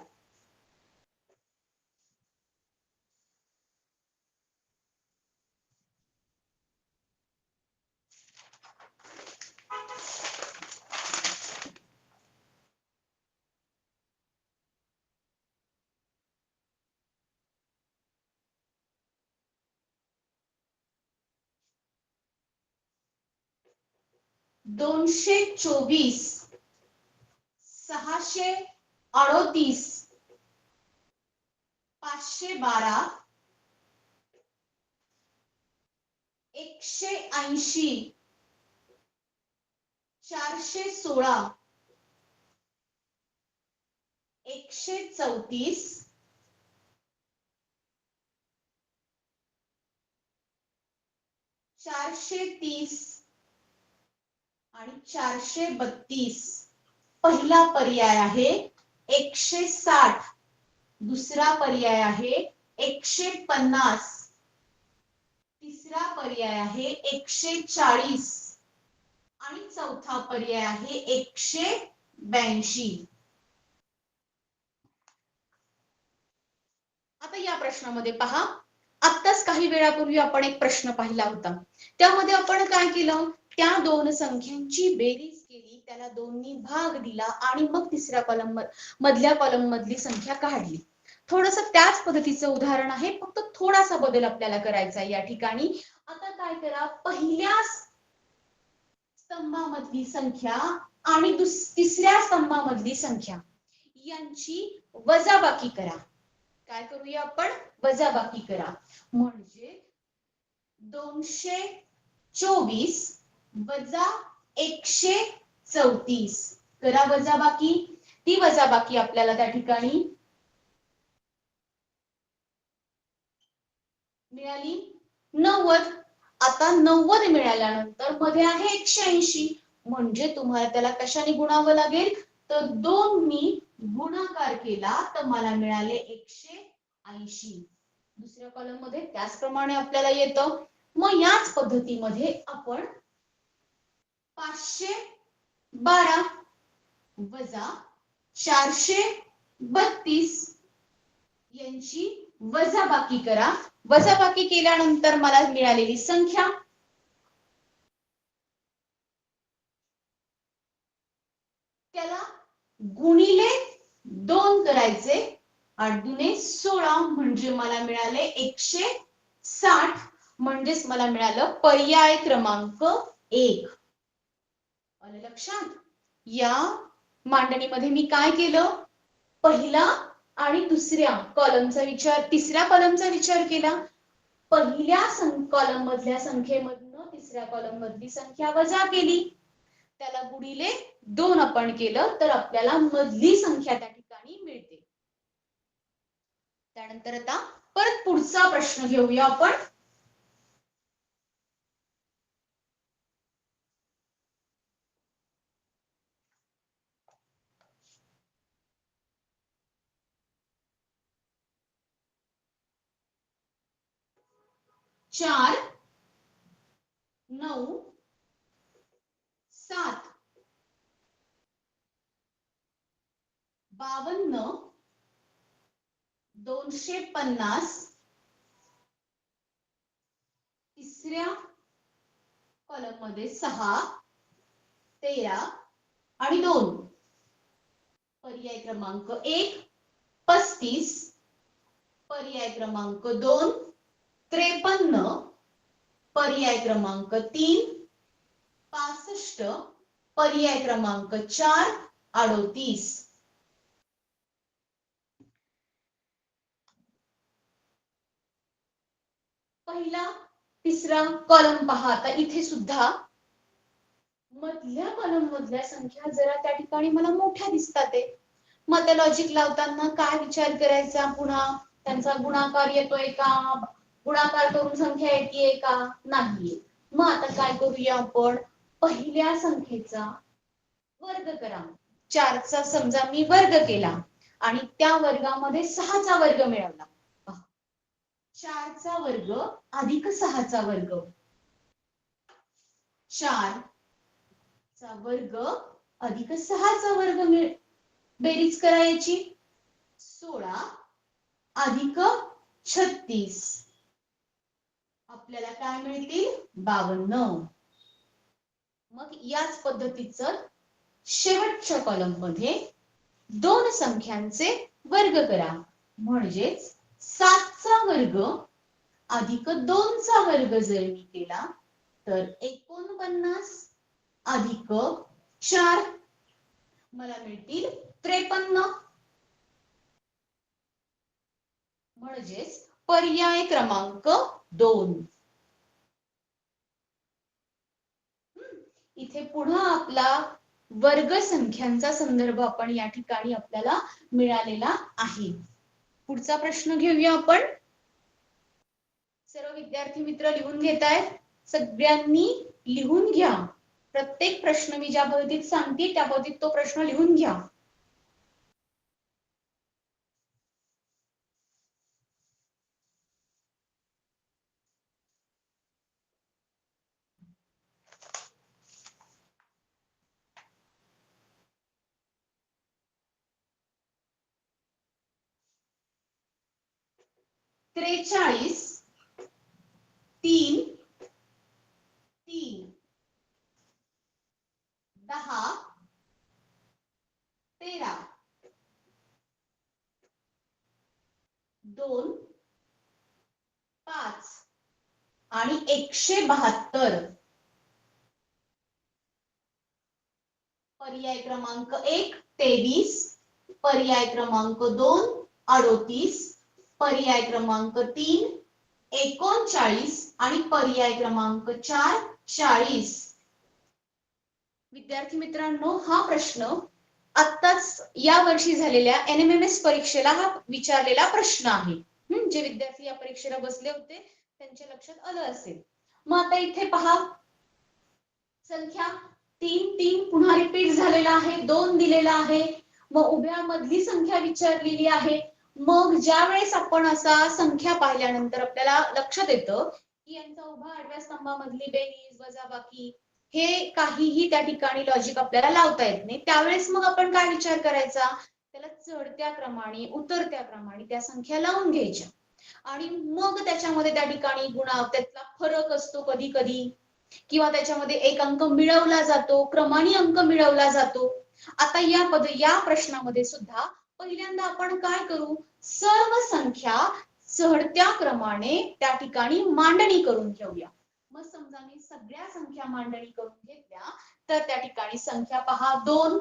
224, 638, 512, 180, 416, 134, 430 आणि 432. पहिला पर्याय आहे 160, दुसरा पर्याय आहे 150, तिसरा पर्याय आहे 140 आणि चौथा पर्याय आहे 182. आता या प्रश्नामध्ये पहा, आत्ताच काही वेळापूर्वी आपण एक प्रश्न पाहिला होता. त्यामध्ये आपण काय केलं, त्या दोन संख्यांची बेरीज केली, त्याला दोन्ही भाग दिला आणि मग तिसऱ्या कॉलम मधल्या कॉलम मधली संख्या काढली. थोडस त्याच पद्धतीचं उदाहरण आहे, फक्त थोडासा बदल आपल्याला करायचा आहे या ठिकाणी. आता काय करा, पहिल्या स्तंभामधली संख्या आणि तिसऱ्या स्तंभामधली संख्या यांची वजाबाकी करा. काय करूया आपण, वजाबाकी करा. म्हणजे 224 वजा 134 करा वजाबाकी. ती वजाबाकी आपल्याला त्या ठिकाणी मिळाली 90. आता 90 मिळाल्यानंतर मध्ये आहे 180, म्हणजे तुम्हाला त्याला कशाने गुणावं लागेल, तर 2 नी गुणाकार केला तर मला मिळाले 180. दुसऱ्या कॉलम मध्ये त्याचप्रमाणे आपल्याला येतं. मग याच पद्धतीमध्ये आपण 512 वजा 432 यांची वजाबाकी करा. वजाबाकी केल्यानंतर मला मिळालेली संख्या त्याला गुणिले 2 करायचे. 8 दुने 16 म्हणजे मला मिळाले 160. म्हणजेच मला मिळालं पर्याय क्रमांक 1. आलं लक्षात? या मांडणीमध्ये मी काय केलं, पहिला आणि दुसऱ्या कॉलमचा विचार, तिसऱ्या कॉलमचा विचार केला. पहिल्या कॉलम मधल्या संख्येमधनं तिसऱ्या कॉलम मधली संख्या वजा केली, त्याला गुणिले 2 आपण केलं तर आपल्याला मधली संख्या त्या ठिकाणी मिळते. त्यानंतर आता परत पुढचा प्रश्न घेऊया आपण. चार 9 7 52 250 तिसऱ्या कॉलम मध्ये 6 13 आणि 2. पर्याय क्रमांक 1 35, पर्याय क्रमांक 2 53, पर्याय क्रमांक 3 65, पर्याय क्रमांक 4 38. पहिला तिसरा कॉलम पहा. आता इथे सुद्धा मधल्या कॉलम मधल्या संख्या जरा त्या ठिकाणी मला मोठ्या दिसतात. मग त्या लॉजिक लावताना काय विचार करायचा, पुन्हा त्यांचा गुणाकार येतोय का, गुणाकार करून संख्या येते का, नाहीये. मग आता काय करूया आपण, पहिल्या संख्येचा वर्ग करा. 4 चा समजा मी वर्ग केला आणि त्या वर्गामध्ये 6 चा वर्ग मिळवला. 4 चा वर्ग अधिक 6 चा वर्ग, 4 चा वर्ग अधिक 6 चा वर्ग बेरीज करायची. 16 अधिक 36 आपल्याला काय मिळतील, 52. मग याच पद्धतीचं शेवटच्या कॉलम मध्ये दोन संख्यांचे वर्ग करा. म्हणजेच 7 चा वर्ग अधिक 2 चा वर्ग जर मी केला तर 49 अधिक 4 मला मिळतील 53. म्हणजेच पर्याय क्रमांक 2. इथे पुन्हा आपला वर्ग संख्यांचा संदर्भ आपण या ठिकाणी आपल्याला मिळालेला आहे. पुढचा प्रश्न घेऊया आपण. सर्व विद्यार्थी मित्र लिहून घेतायत. सगळ्यांनी लिहून घ्या. प्रत्येक प्रश्न मी ज्या पद्धतीत सांगते त्या पद्धतीत तो प्रश्न लिहून घ्या. त्रेचाळीस 3 3 10 13 2 5 आणि 172. पर्याय क्रमांक 1 23, पर्याय क्रमांक 2 38, पर्याय क्रमांक 3 39 आणि पर्याय क्रमांक 4 40. विद्यार्थी मित्रांनो, हा प्रश्न आत्ताच या वर्षी झालेल्या NMMS परीक्षेला हा विचारलेला प्रश्न आहे. जे विद्यार्थी या परीक्षेला बसले होते त्यांच्या लक्षात आलं असेल. मग आता इथे पहा, संख्या 3 3 पुन्हा रिपीट झालेला आहे, 2 दिलेला आहे, मग उभ्या मधली संख्या विचारलेली आहे. मग ज्या वेळेस आपण असा संख्या पाहिल्यानंतर आपल्याला लक्षात येतं की यांचा उभा आडव्या स्तंभामधली बेरीज वजाबाकी हे काहीही त्या ठिकाणी लॉजिक आपल्याला लावता येत नाही. त्यावेळेस मग आपण काय विचार करायचा, त्याला चढत्या क्रमाने उतरत्या क्रमाने त्या संख्या लावून घ्यायच्या आणि मग त्याच्यामध्ये त्या ठिकाणी त्यातला फरक असतो कधी कधी, किंवा त्याच्यामध्ये एक अंक मिळवला जातो, क्रमाने अंक मिळवला जातो. आता या प्रश्नामध्ये सुद्धा पहिल्यांदा आपण काय करू, सर्व संख्या चढत्या क्रमाने त्या ठिकाणी मांडणी करून घेऊया. मग समजा मी सगळ्या संख्या मांडणी करून घेतल्या तर त्या ठिकाणी संख्या पहा, 2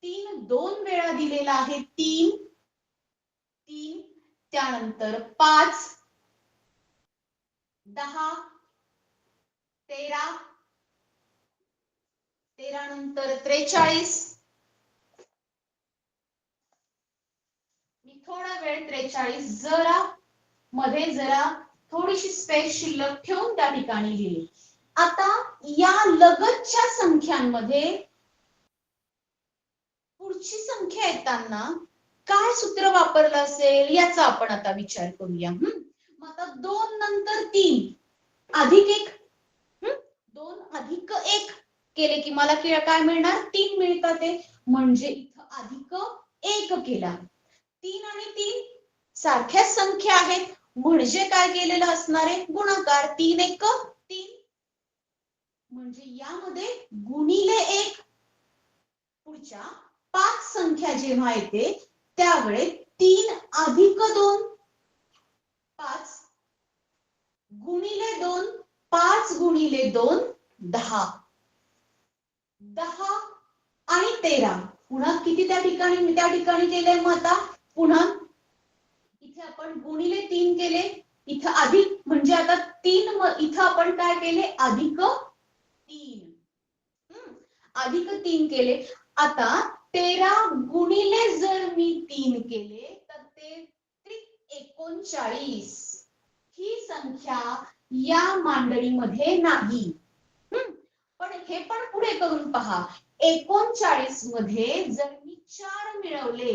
3 2 वेळा दिलेला आहे, 3 3, त्यानंतर 5 10 13 13 नंतर 43. मी थोडा वेळ 43 जरा थोडीशी स्पेस शिल्लक ठेवून त्या ठिकाणी लिहिली. आता या लगतच्या संख्यांमध्ये पुढची संख्या येताना काय सूत्र वापरलं असेल याचा आपण आता विचार करूया. मग आता 2 नंतर 3 अधिक 1, 2 अधिक 1 केले की मला काय मिळणार, 3 मिळतात. म्हणजे इथं अधिक 1 केला. 3 आणि 3 सारख्याच संख्या आहेत म्हणजे काय केलेलं असणार आहे, गुणाकार. 3 1 3, म्हणजे यामध्ये गुणिले 1. पुढच्या 5 संख्या जेव्हा येते त्यावेळेस 3 अधिक 2, 5 गुणिले 2, 5 गुणिले 2 10, 10 आणि 13. पुन्हा किती त्या ठिकाणी केलंय. मग आता पुन्हा इथे आपण गुणिले 3 केले, इथं अधिक म्हणजे आता 3, इथं आपण काय केले, अधिक 3. अधिक 3 केले. आता 13 गुणिले जर मी 3 केले तर ते 39. ही संख्या या मांडणीमध्ये नाही. पण हे पण पुढे करून पहा, 39 मध्ये जर मी 4 मिळवले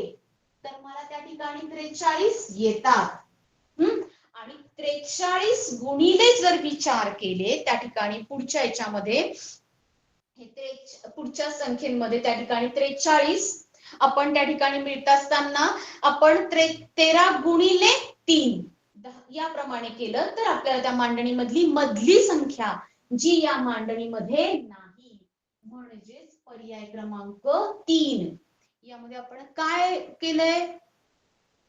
तर मला त्या ठिकाणी 43 येतात. आणि 43 गुणिले जर मी 4 केले त्या ठिकाणी पुढच्या याच्यामध्ये पुढच्या संख्येमध्ये त्या ठिकाणी 43 आपण त्या ठिकाणी मिळत असताना आपण 13 गुणिले 3 याप्रमाणे केलं तर आपल्याला त्या मांडणीमधली मधली संख्या जी या मांडणीमध्ये नाही, म्हणजेच पर्याय क्रमांक 3. यामध्ये आपण काय केलंय,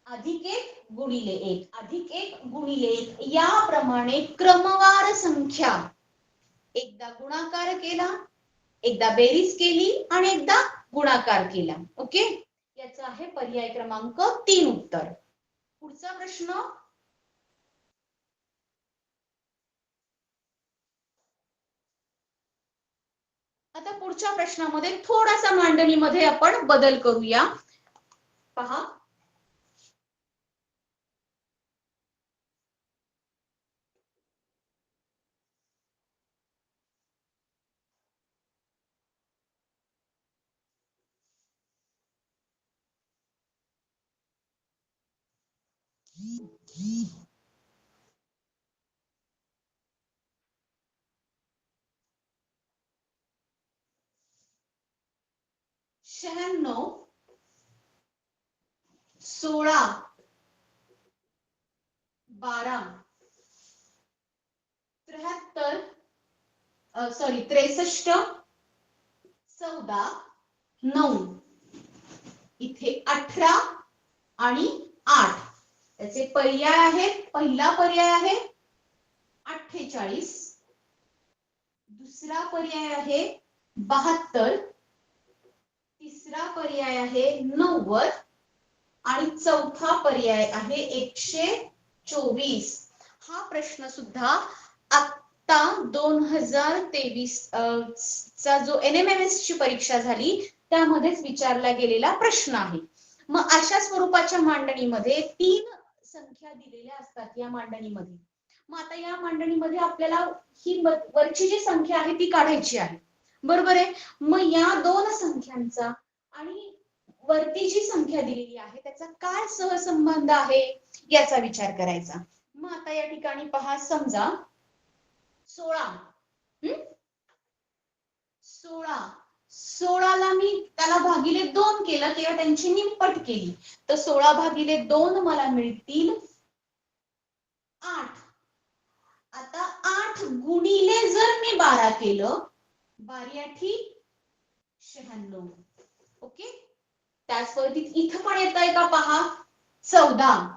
अधिक 1 गुणिले 1, अधिक 1 गुणिले 1 याप्रमाणे क्रमवार संख्या एकदा गुणाकार केला, एकदा बेरीज केली आणि एकदा गुणाकार केला. ओके, याचा आहे पर्याय क्रमांक 3 उत्तर. पुढचा प्रश्न, आता पुढच्या प्रश्नामध्ये थोडासा मांडणीमध्ये आपण बदल करूया. पहा, शहाण्णव, 16, 12, 73, 63, 14, 9, इथे 18 आणि 8 त्याचे पर्याय आहेत. पहिला पर्याय आहे 48, दुसरा पर्याय आहे 72, तिसरा पर्याय आहे 90 आणि चौथा पर्याय आहे 124. हा प्रश्न सुद्धा आता 2023 चा जो NMMS ची परीक्षा झाली त्यामध्येच विचारला गेलेला प्रश्न आहे. मग अशा स्वरूपाच्या मांडणीमध्ये 3 संख्या दिलेल्या असतात या मांडणीमध्ये. मग आता या मांडणीमध्ये आपल्याला ही वरची जी संख्या आहे ती काढायची आहे, बरोबर आहे. मग या 2 संख्यांचा आणि वरती जी संख्या दिलेली आहे त्याचा काय सहसंबंध आहे याचा विचार करायचा. मग आता या ठिकाणी पहा, समजा 16 ला मी त्याला भागिले 2 केलं किंवा त्यांची निमपट केली तर 16 भागिले 2 मला मिळतील 8. आता 8 गुणिले जर मी 12 केलं, 12 96. ओके, त्याच पद्धतीत इथं पण येत आहे का पहा, 14.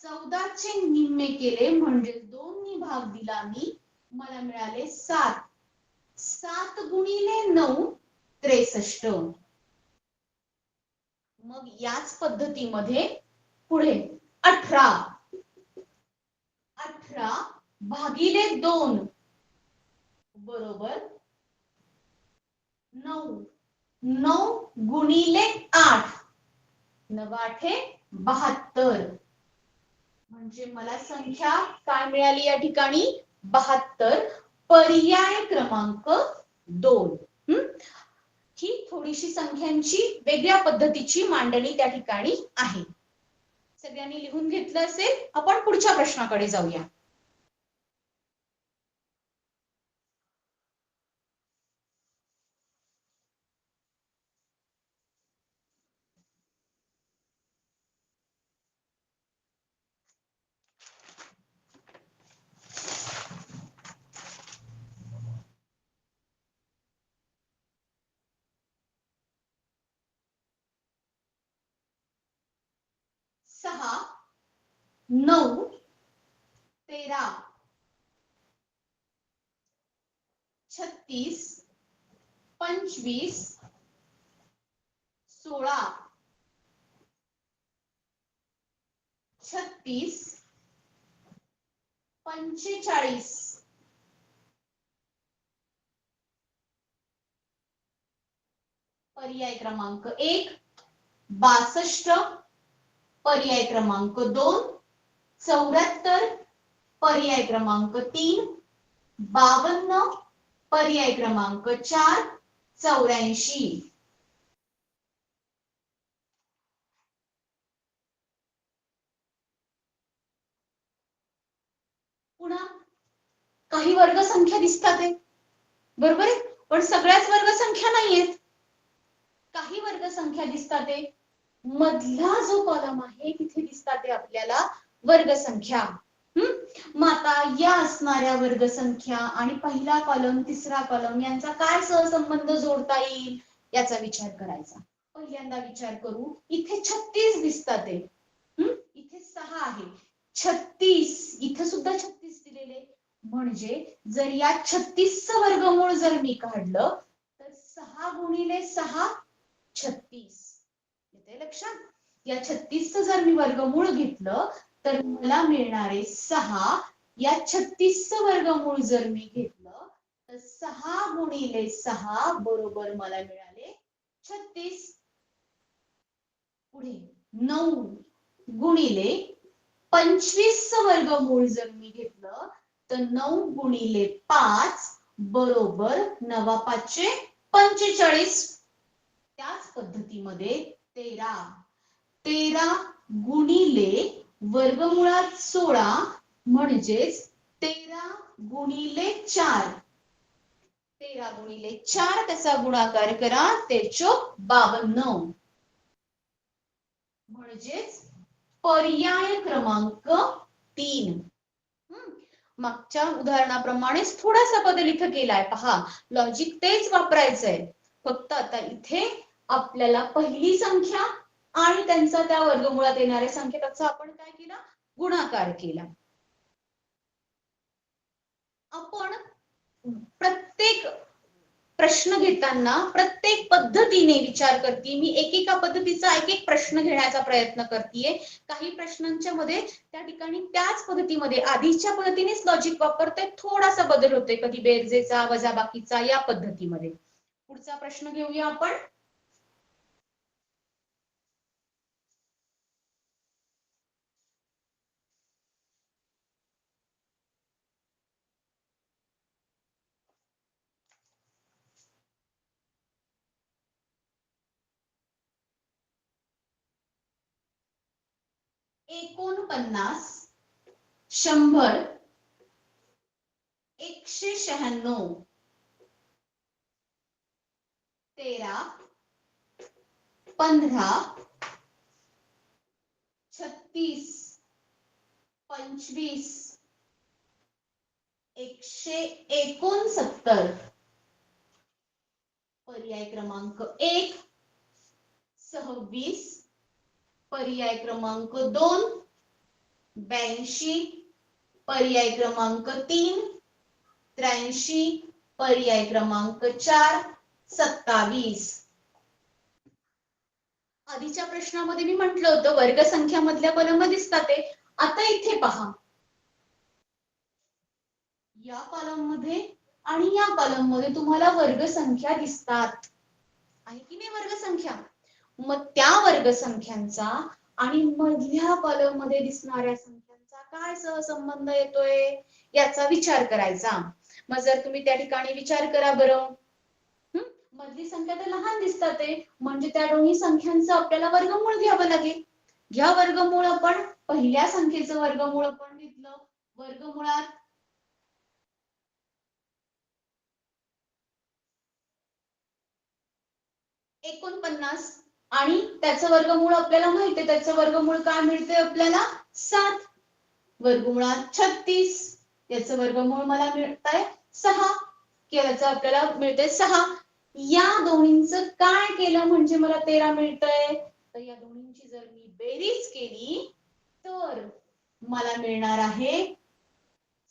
14 चे निम्मे केले म्हणजे 2 नी भाग दिला मी, मला मिळाले 7. 7 गुणिले 9 63. मग याच पद्धतीमध्ये पुढे 18 भागिले 2 बरोबर 9. 9 गुणिले 8 9 72. म्हणजे मला संख्या काय मिळाली या ठिकाणी 72. पर्याय क्रमांक 2. ही थोडीशी संख्यांची वेगळ्या पद्धतीची मांडणी त्या ठिकाणी आहे. सगळ्यांनी लिहून घेतलं असेल. आपण पुढच्या प्रश्नाकडे जाऊया. सहा, 9, 13, 36, 25, 16, 36, 45. पर्याय क्रमांक 1 62, पर्याय क्रमांक 2 74, पर्याय क्रमांक 3 52, पर्याय क्रमांक 4 84. पुन्हा काही वर्गसंख्या दिसतात आहे, बरोबर आहे, पण सगळ्याच वर्गसंख्या नाहीयेत. काही वर्गसंख्या दिसतात आहे. मधला जो कॉलम आहे तिथे दिसतात आहे आपल्याला वर्गसंख्या. मग आता या असणाऱ्या वर्गसंख्या आणि पहिला कॉलम तिसरा कॉलम यांचा काय सहसंबंध जोडता येईल याचा विचार करायचा. पहिल्यांदा विचार करू. इथे 36 दिसतात आहे, इथे 6 आहे. 36 इथे सुद्धा 36 दिलेले, म्हणजे जर या 36चं वर्गमूळ जर मी काढलं 6 गुणिले 6 36. येते लक्षात? या 36चं जर मी वर्गमूळ घेतलं तर मला मिळणारे 6, या 36चं वर्गमूळ जर मी घेतलं तर 6 गुणिले 6 बरोबर मला मिळाले 36. पुढे 9 गुणिले 25चं वर्गमूळ जर मी घेतलं तर 9 गुणिले 5 बरोबर 9 5 45. त्याच पद्धतीमध्ये 13 गुणिले वर्गमुळात 16 म्हणजेच 13 गुणिले 4. 13 गुणिले 4 त्याचा गुणाकार करा 53. म्हणजेच पर्याय क्रमांक 3. मागच्या उदाहरणाप्रमाणेच थोडासा बदल इथं केलाय. पहा, लॉजिक तेच वापरायचंय, फक्त आता इथे आपल्याला पहिली संख्या आणि त्यांचा त्या वर्गमुळात येणाऱ्या संख्या त्याचा आपण काय केला, गुणाकार केला. आपण प्रत्येक प्रश्न घेताना प्रत्येक पद्धतीने विचार करते मी, एकेका पद्धतीचा एक प्रश्न घेण्याचा प्रयत्न करतेय. काही प्रश्नांच्या मध्ये त्या ठिकाणी त्याच पद्धतीमध्ये आधीच्या पद्धतीनेच लॉजिक वापरते, थोडासा बदल होतोय, कधी बेरजेचा, वजाबाकीचा, या पद्धतीमध्ये. पुढचा प्रश्न घेऊया आपण. एकोणपन्नास, 100, 196, 13, 15, 36, 25, 169, पर्याय क्रमांक 1, 26, पर्याय क्रमांक 2, 82, पर्याय क्रमांक 3, 83, पर्याय क्रमांक 4, 27. आधीच्या प्रश्नामध्ये मी म्हटलं होतं वर्गसंख्या मधल्या कॉलम दिसतात ते. आता इथे पहा, या कॉलम मध्ये आणि या कॉलम मध्ये तुम्हाला वर्गसंख्या दिसतात, आहे की नाही वर्गसंख्या? मग त्या वर्गसंख्यांचा आणि मधल्या कॉलम मध्ये दिसणाऱ्या संख्यांचा काय सहसंबंध येतोय याचा विचार करायचा. मग जर तुम्ही त्या ठिकाणी विचार करा बरं, मधली संख्या तर लहान दिसतात म्हणजे त्या दोन्ही संख्यांचं आपल्याला वर्गमूळ घ्यावं लागेल. घ्या वर्गमूळ. आपण पहिल्या संख्येचं वर्गमूळ आपण घेतलं, वर्गमुळात 49 आणि त्याचं वर्गमूळ आपल्याला माहिती आहे, त्याचं वर्गमूळ काय मिळते आपल्याला, 7. वर्गमुळात 36, याचं वर्गमूळ मला मिळतंय 6, याचं आपल्याला मिळतंय 6. या दोन्हींचं काय केलं म्हणजे मला 13 मिळतंय, तर या दोन्हींची जर मी बेरीज केली तर मला मिळणार आहे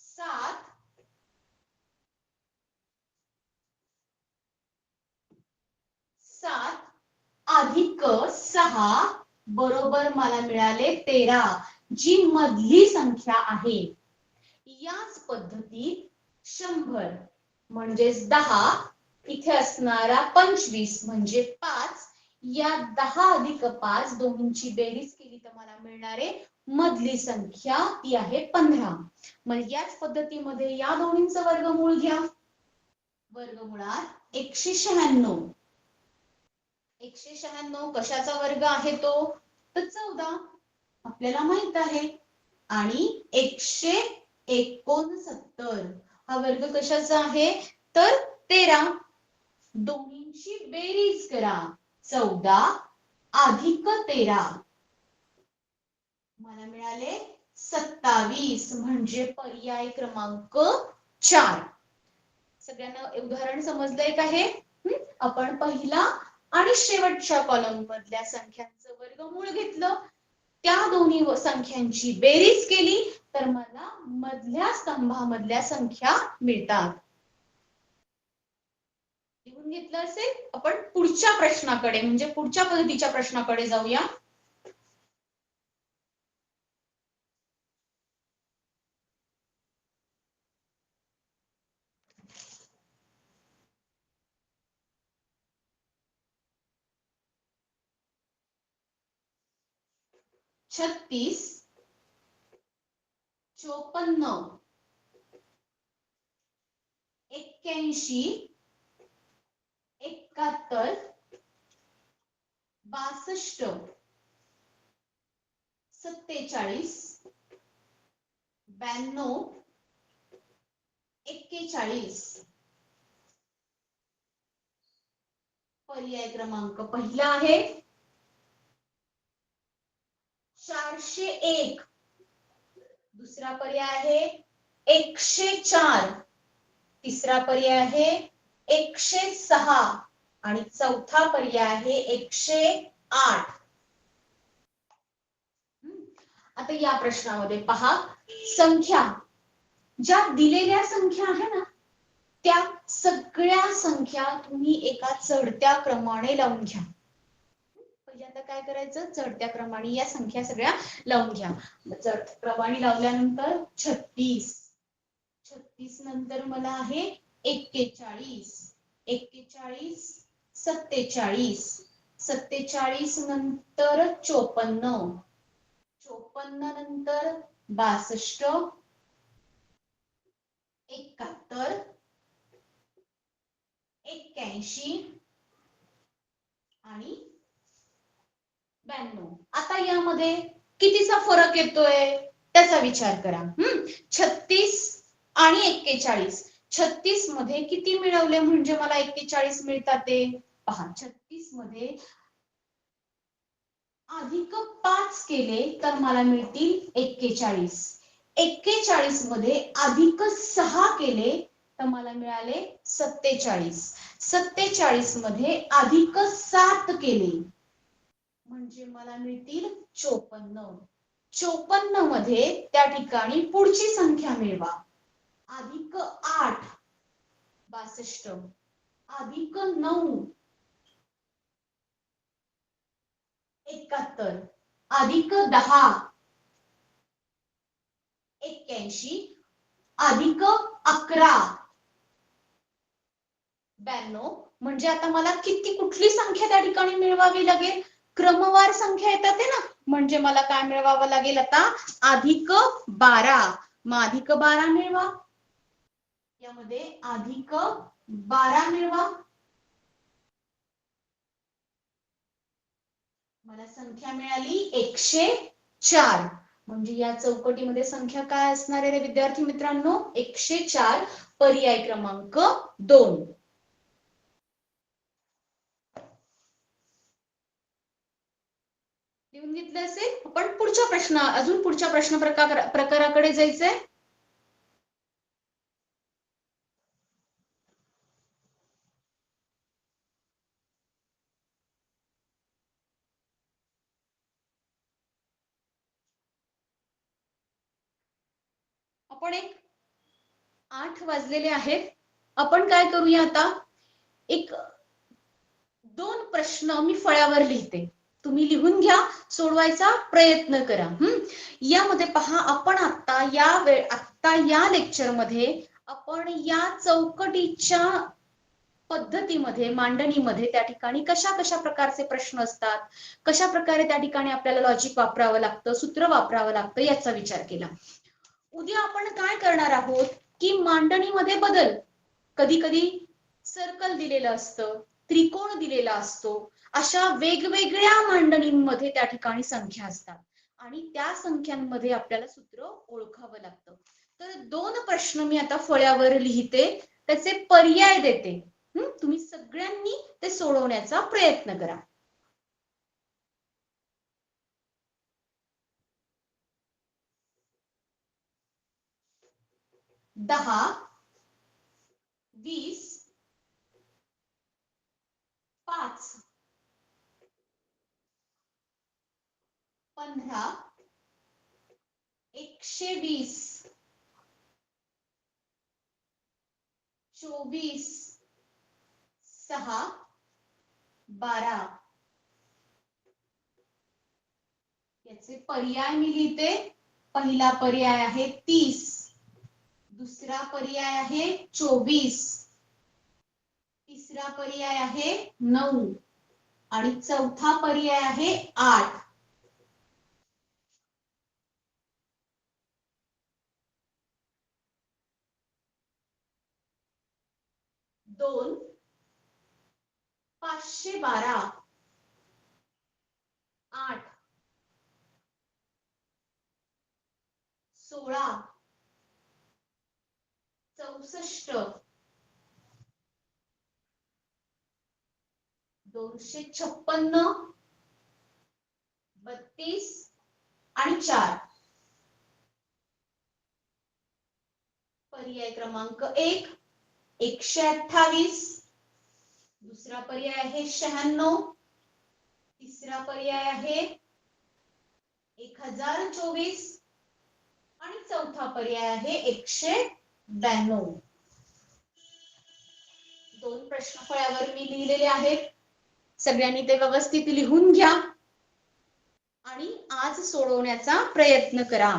7 अधिक 6 बरोबर मला मिळाले 13, जी मधली संख्या आहे. याच पद्धतीत 100 म्हणजेच 10, इथे असणारा 25 म्हणजे 5, या 10 अधिक 5 दोन्हींची बेरीज केली तर मला मिळणारे मधली संख्या ती आहे 15. मग याच पद्धतीमध्ये या दोन्हींचं वर्गमूळ घ्या. वर्गमुळात 196, 196 कशाचा वर्ग आहे तो, तर 14 आपल्याला माहित आहे. आणि 169 हा वर्ग कशाचा आहे, तर 13. दोन्हींची बेरीज करा, 14 अधिक 13 मला मिळाले 27, म्हणजे पर्याय क्रमांक 4. सगळ्यांना उदाहरण समजलंय का हे? आपण पहिला आणि शेवटच्या कॉलम मधल्या संख्यांचं वर्गमूळ घेतलं, त्या दोन्ही संख्यांची बेरीज केली तर मला मधल्या स्तंभामधल्या संख्या मिळतात. लिहून लिहून घेतलं असेल. आपण पुढच्या प्रश्नाकडे म्हणजे पुढच्या पद्धतीच्या प्रश्नाकडे जाऊया. छत्तीस, 54, 81, 71, 62, 47, 92, 41. पर्याय क्रमांक पहिला आहे 401. दुसरा पर्याय आहे 104. तिसरा पर्याय आहे 106 आणि चौथा पर्याय आहे 108. आता या प्रश्नामध्ये पहा, संख्या ज्या दिलेल्या संख्या आहे ना त्या सगळ्या संख्या तुम्ही एका चढत्या क्रमाने लावून घ्या. पहिल्यांदा काय करायचं, चढत्या क्रमाने या संख्या सगळ्या लावून घ्या. चढत्या क्रमाने लावल्यानंतर 36, 36 नंतर मला आहे 41, 41, 47, 47 नंतर 54, 54 नंतर 62, 71, 81 आणि 92. आता यामध्ये कितीचा फरक येतोय त्याचा विचार करा. 36 आणि 41. 36 मध्ये किती मिळवले म्हणजे मला 41 मिळतात ते पहा. 36 मध्ये अधिक 5 केले तर मला मिळतील 41. 41 मध्ये अधिक 6 केले तर मला मिळाले 47. 47 मध्ये अधिक 7 केले म्हणजे मला मिळतील 54. 54 मध्ये त्या ठिकाणी पुढची संख्या मिळवा. अधिक 8, 62, अधिक 9, 71, अधिक 10, 81, अधिक 11, 92. म्हणजे आता मला कुठली संख्या त्या ठिकाणी मिळवावी लागेल, क्रमवार संख्या येतात ना, म्हणजे मला काय मिळवावं लागेल आता, अधिक 12. मग अधिक 12 मिळवा. यामध्ये अधिक 12 मिळवा. मला संख्या मिळाली 104. म्हणजे या चौकटीमध्ये संख्या काय असणार आहे रे विद्यार्थी मित्रांनो, 104. पर्याय क्रमांक 2. लिहून घेतलं असेल. आपण पुढच्या प्रश्न प्रकाराकडे जायचंय. आपण 8 वाजलेले आहेत. आपण काय करूया आता, 2 प्रश्न मी फळ्यावर लिहिते, तुम्ही लिहून घ्या, सोडवायचा प्रयत्न करा. यामध्ये पहा, आपण आता या लेक्चर मध्ये आपण या चौकटीच्या पद्धतीमध्ये मांडणीमध्ये त्या ठिकाणी कशा प्रकारचे प्रश्न असतात, कशा प्रकारे त्या ठिकाणी आपल्याला लॉजिक वापरावं लागतं, सूत्र वापरावं लागतं याचा विचार केला. उद्या आपण काय करणार आहोत की मांडणीमध्ये बदल, कधी कधी सर्कल दिलेलं असतं, त्रिकोण दिलेला असतो, अशा वेगवेगळ्या मांडणींमध्ये त्या ठिकाणी संख्या असतात आणि त्या संख्यांमध्ये आपल्याला सूत्र ओळखावं लागतं. तर 2 प्रश्न मी आता फळ्यावर लिहिते, त्याचे पर्याय देते. तुम्ही सगळ्यांनी ते सोडवण्याचा प्रयत्न करा. 10, 20, 5, 15, 120, 24, 6, 12. याचे पर्याय मी लिहिते. पहिला पर्याय आहे 30, दुसरा पर्याय आहे 24, तिसरा पर्याय आहे 9 आणि चौथा पर्याय आहे 8. दोन 512, 8 16, 64, 256, 32 आणि 4. पर्याय क्रमांक 1 128, दुसरा पर्याय आहे 96, तिसरा पर्याय आहे 1024 आणि चौथा पर्याय आहे 192. दोन प्रश्नफळ्यावर मी लिहिलेले आहेत. सगळ्यांनी ते व्यवस्थित लिहून घ्या आणि आज सोडवण्याचा प्रयत्न करा.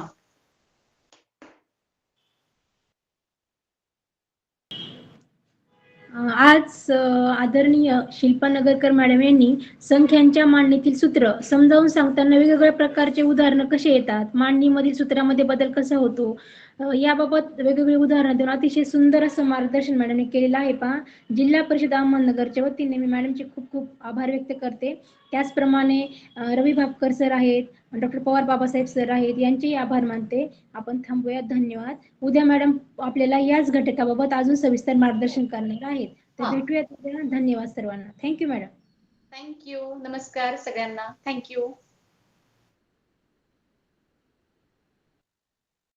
आज आदरणीय शिल्पा नगरकर मॅडम यांनी संख्यांच्या मांडणीतील सूत्र समजावून सांगताना वेगवेगळ्या प्रकारचे उदाहरणं कसे येतात, मांडणीमधील सूत्रामध्ये बदल कसा होतो, याबाबत वेगवेगळी उदाहरणं देऊन अतिशय सुंदर असं मार्गदर्शन मॅडमने केलेलं आहे. पहा, जिल्हा परिषद अहमदनगरच्या वतीने मी मॅडमचे खूप खूप आभार व्यक्त करते. त्याचप्रमाणे रवी भापकर सर आहेत, डॉक्टर पवार बाबासाहेब सर आहेत, यांचेही आभार मानते. आपण थांबूया. धन्यवाद. उद्या मॅडम आपल्याला याच घटकाबाबत अजून सविस्तर मार्गदर्शन करणार आहेत. तर भेटूयात उद्या. धन्यवाद सर्वांना. Thank you madam. थँक्यू. नमस्कार सगळ्यांना. थँक्यू.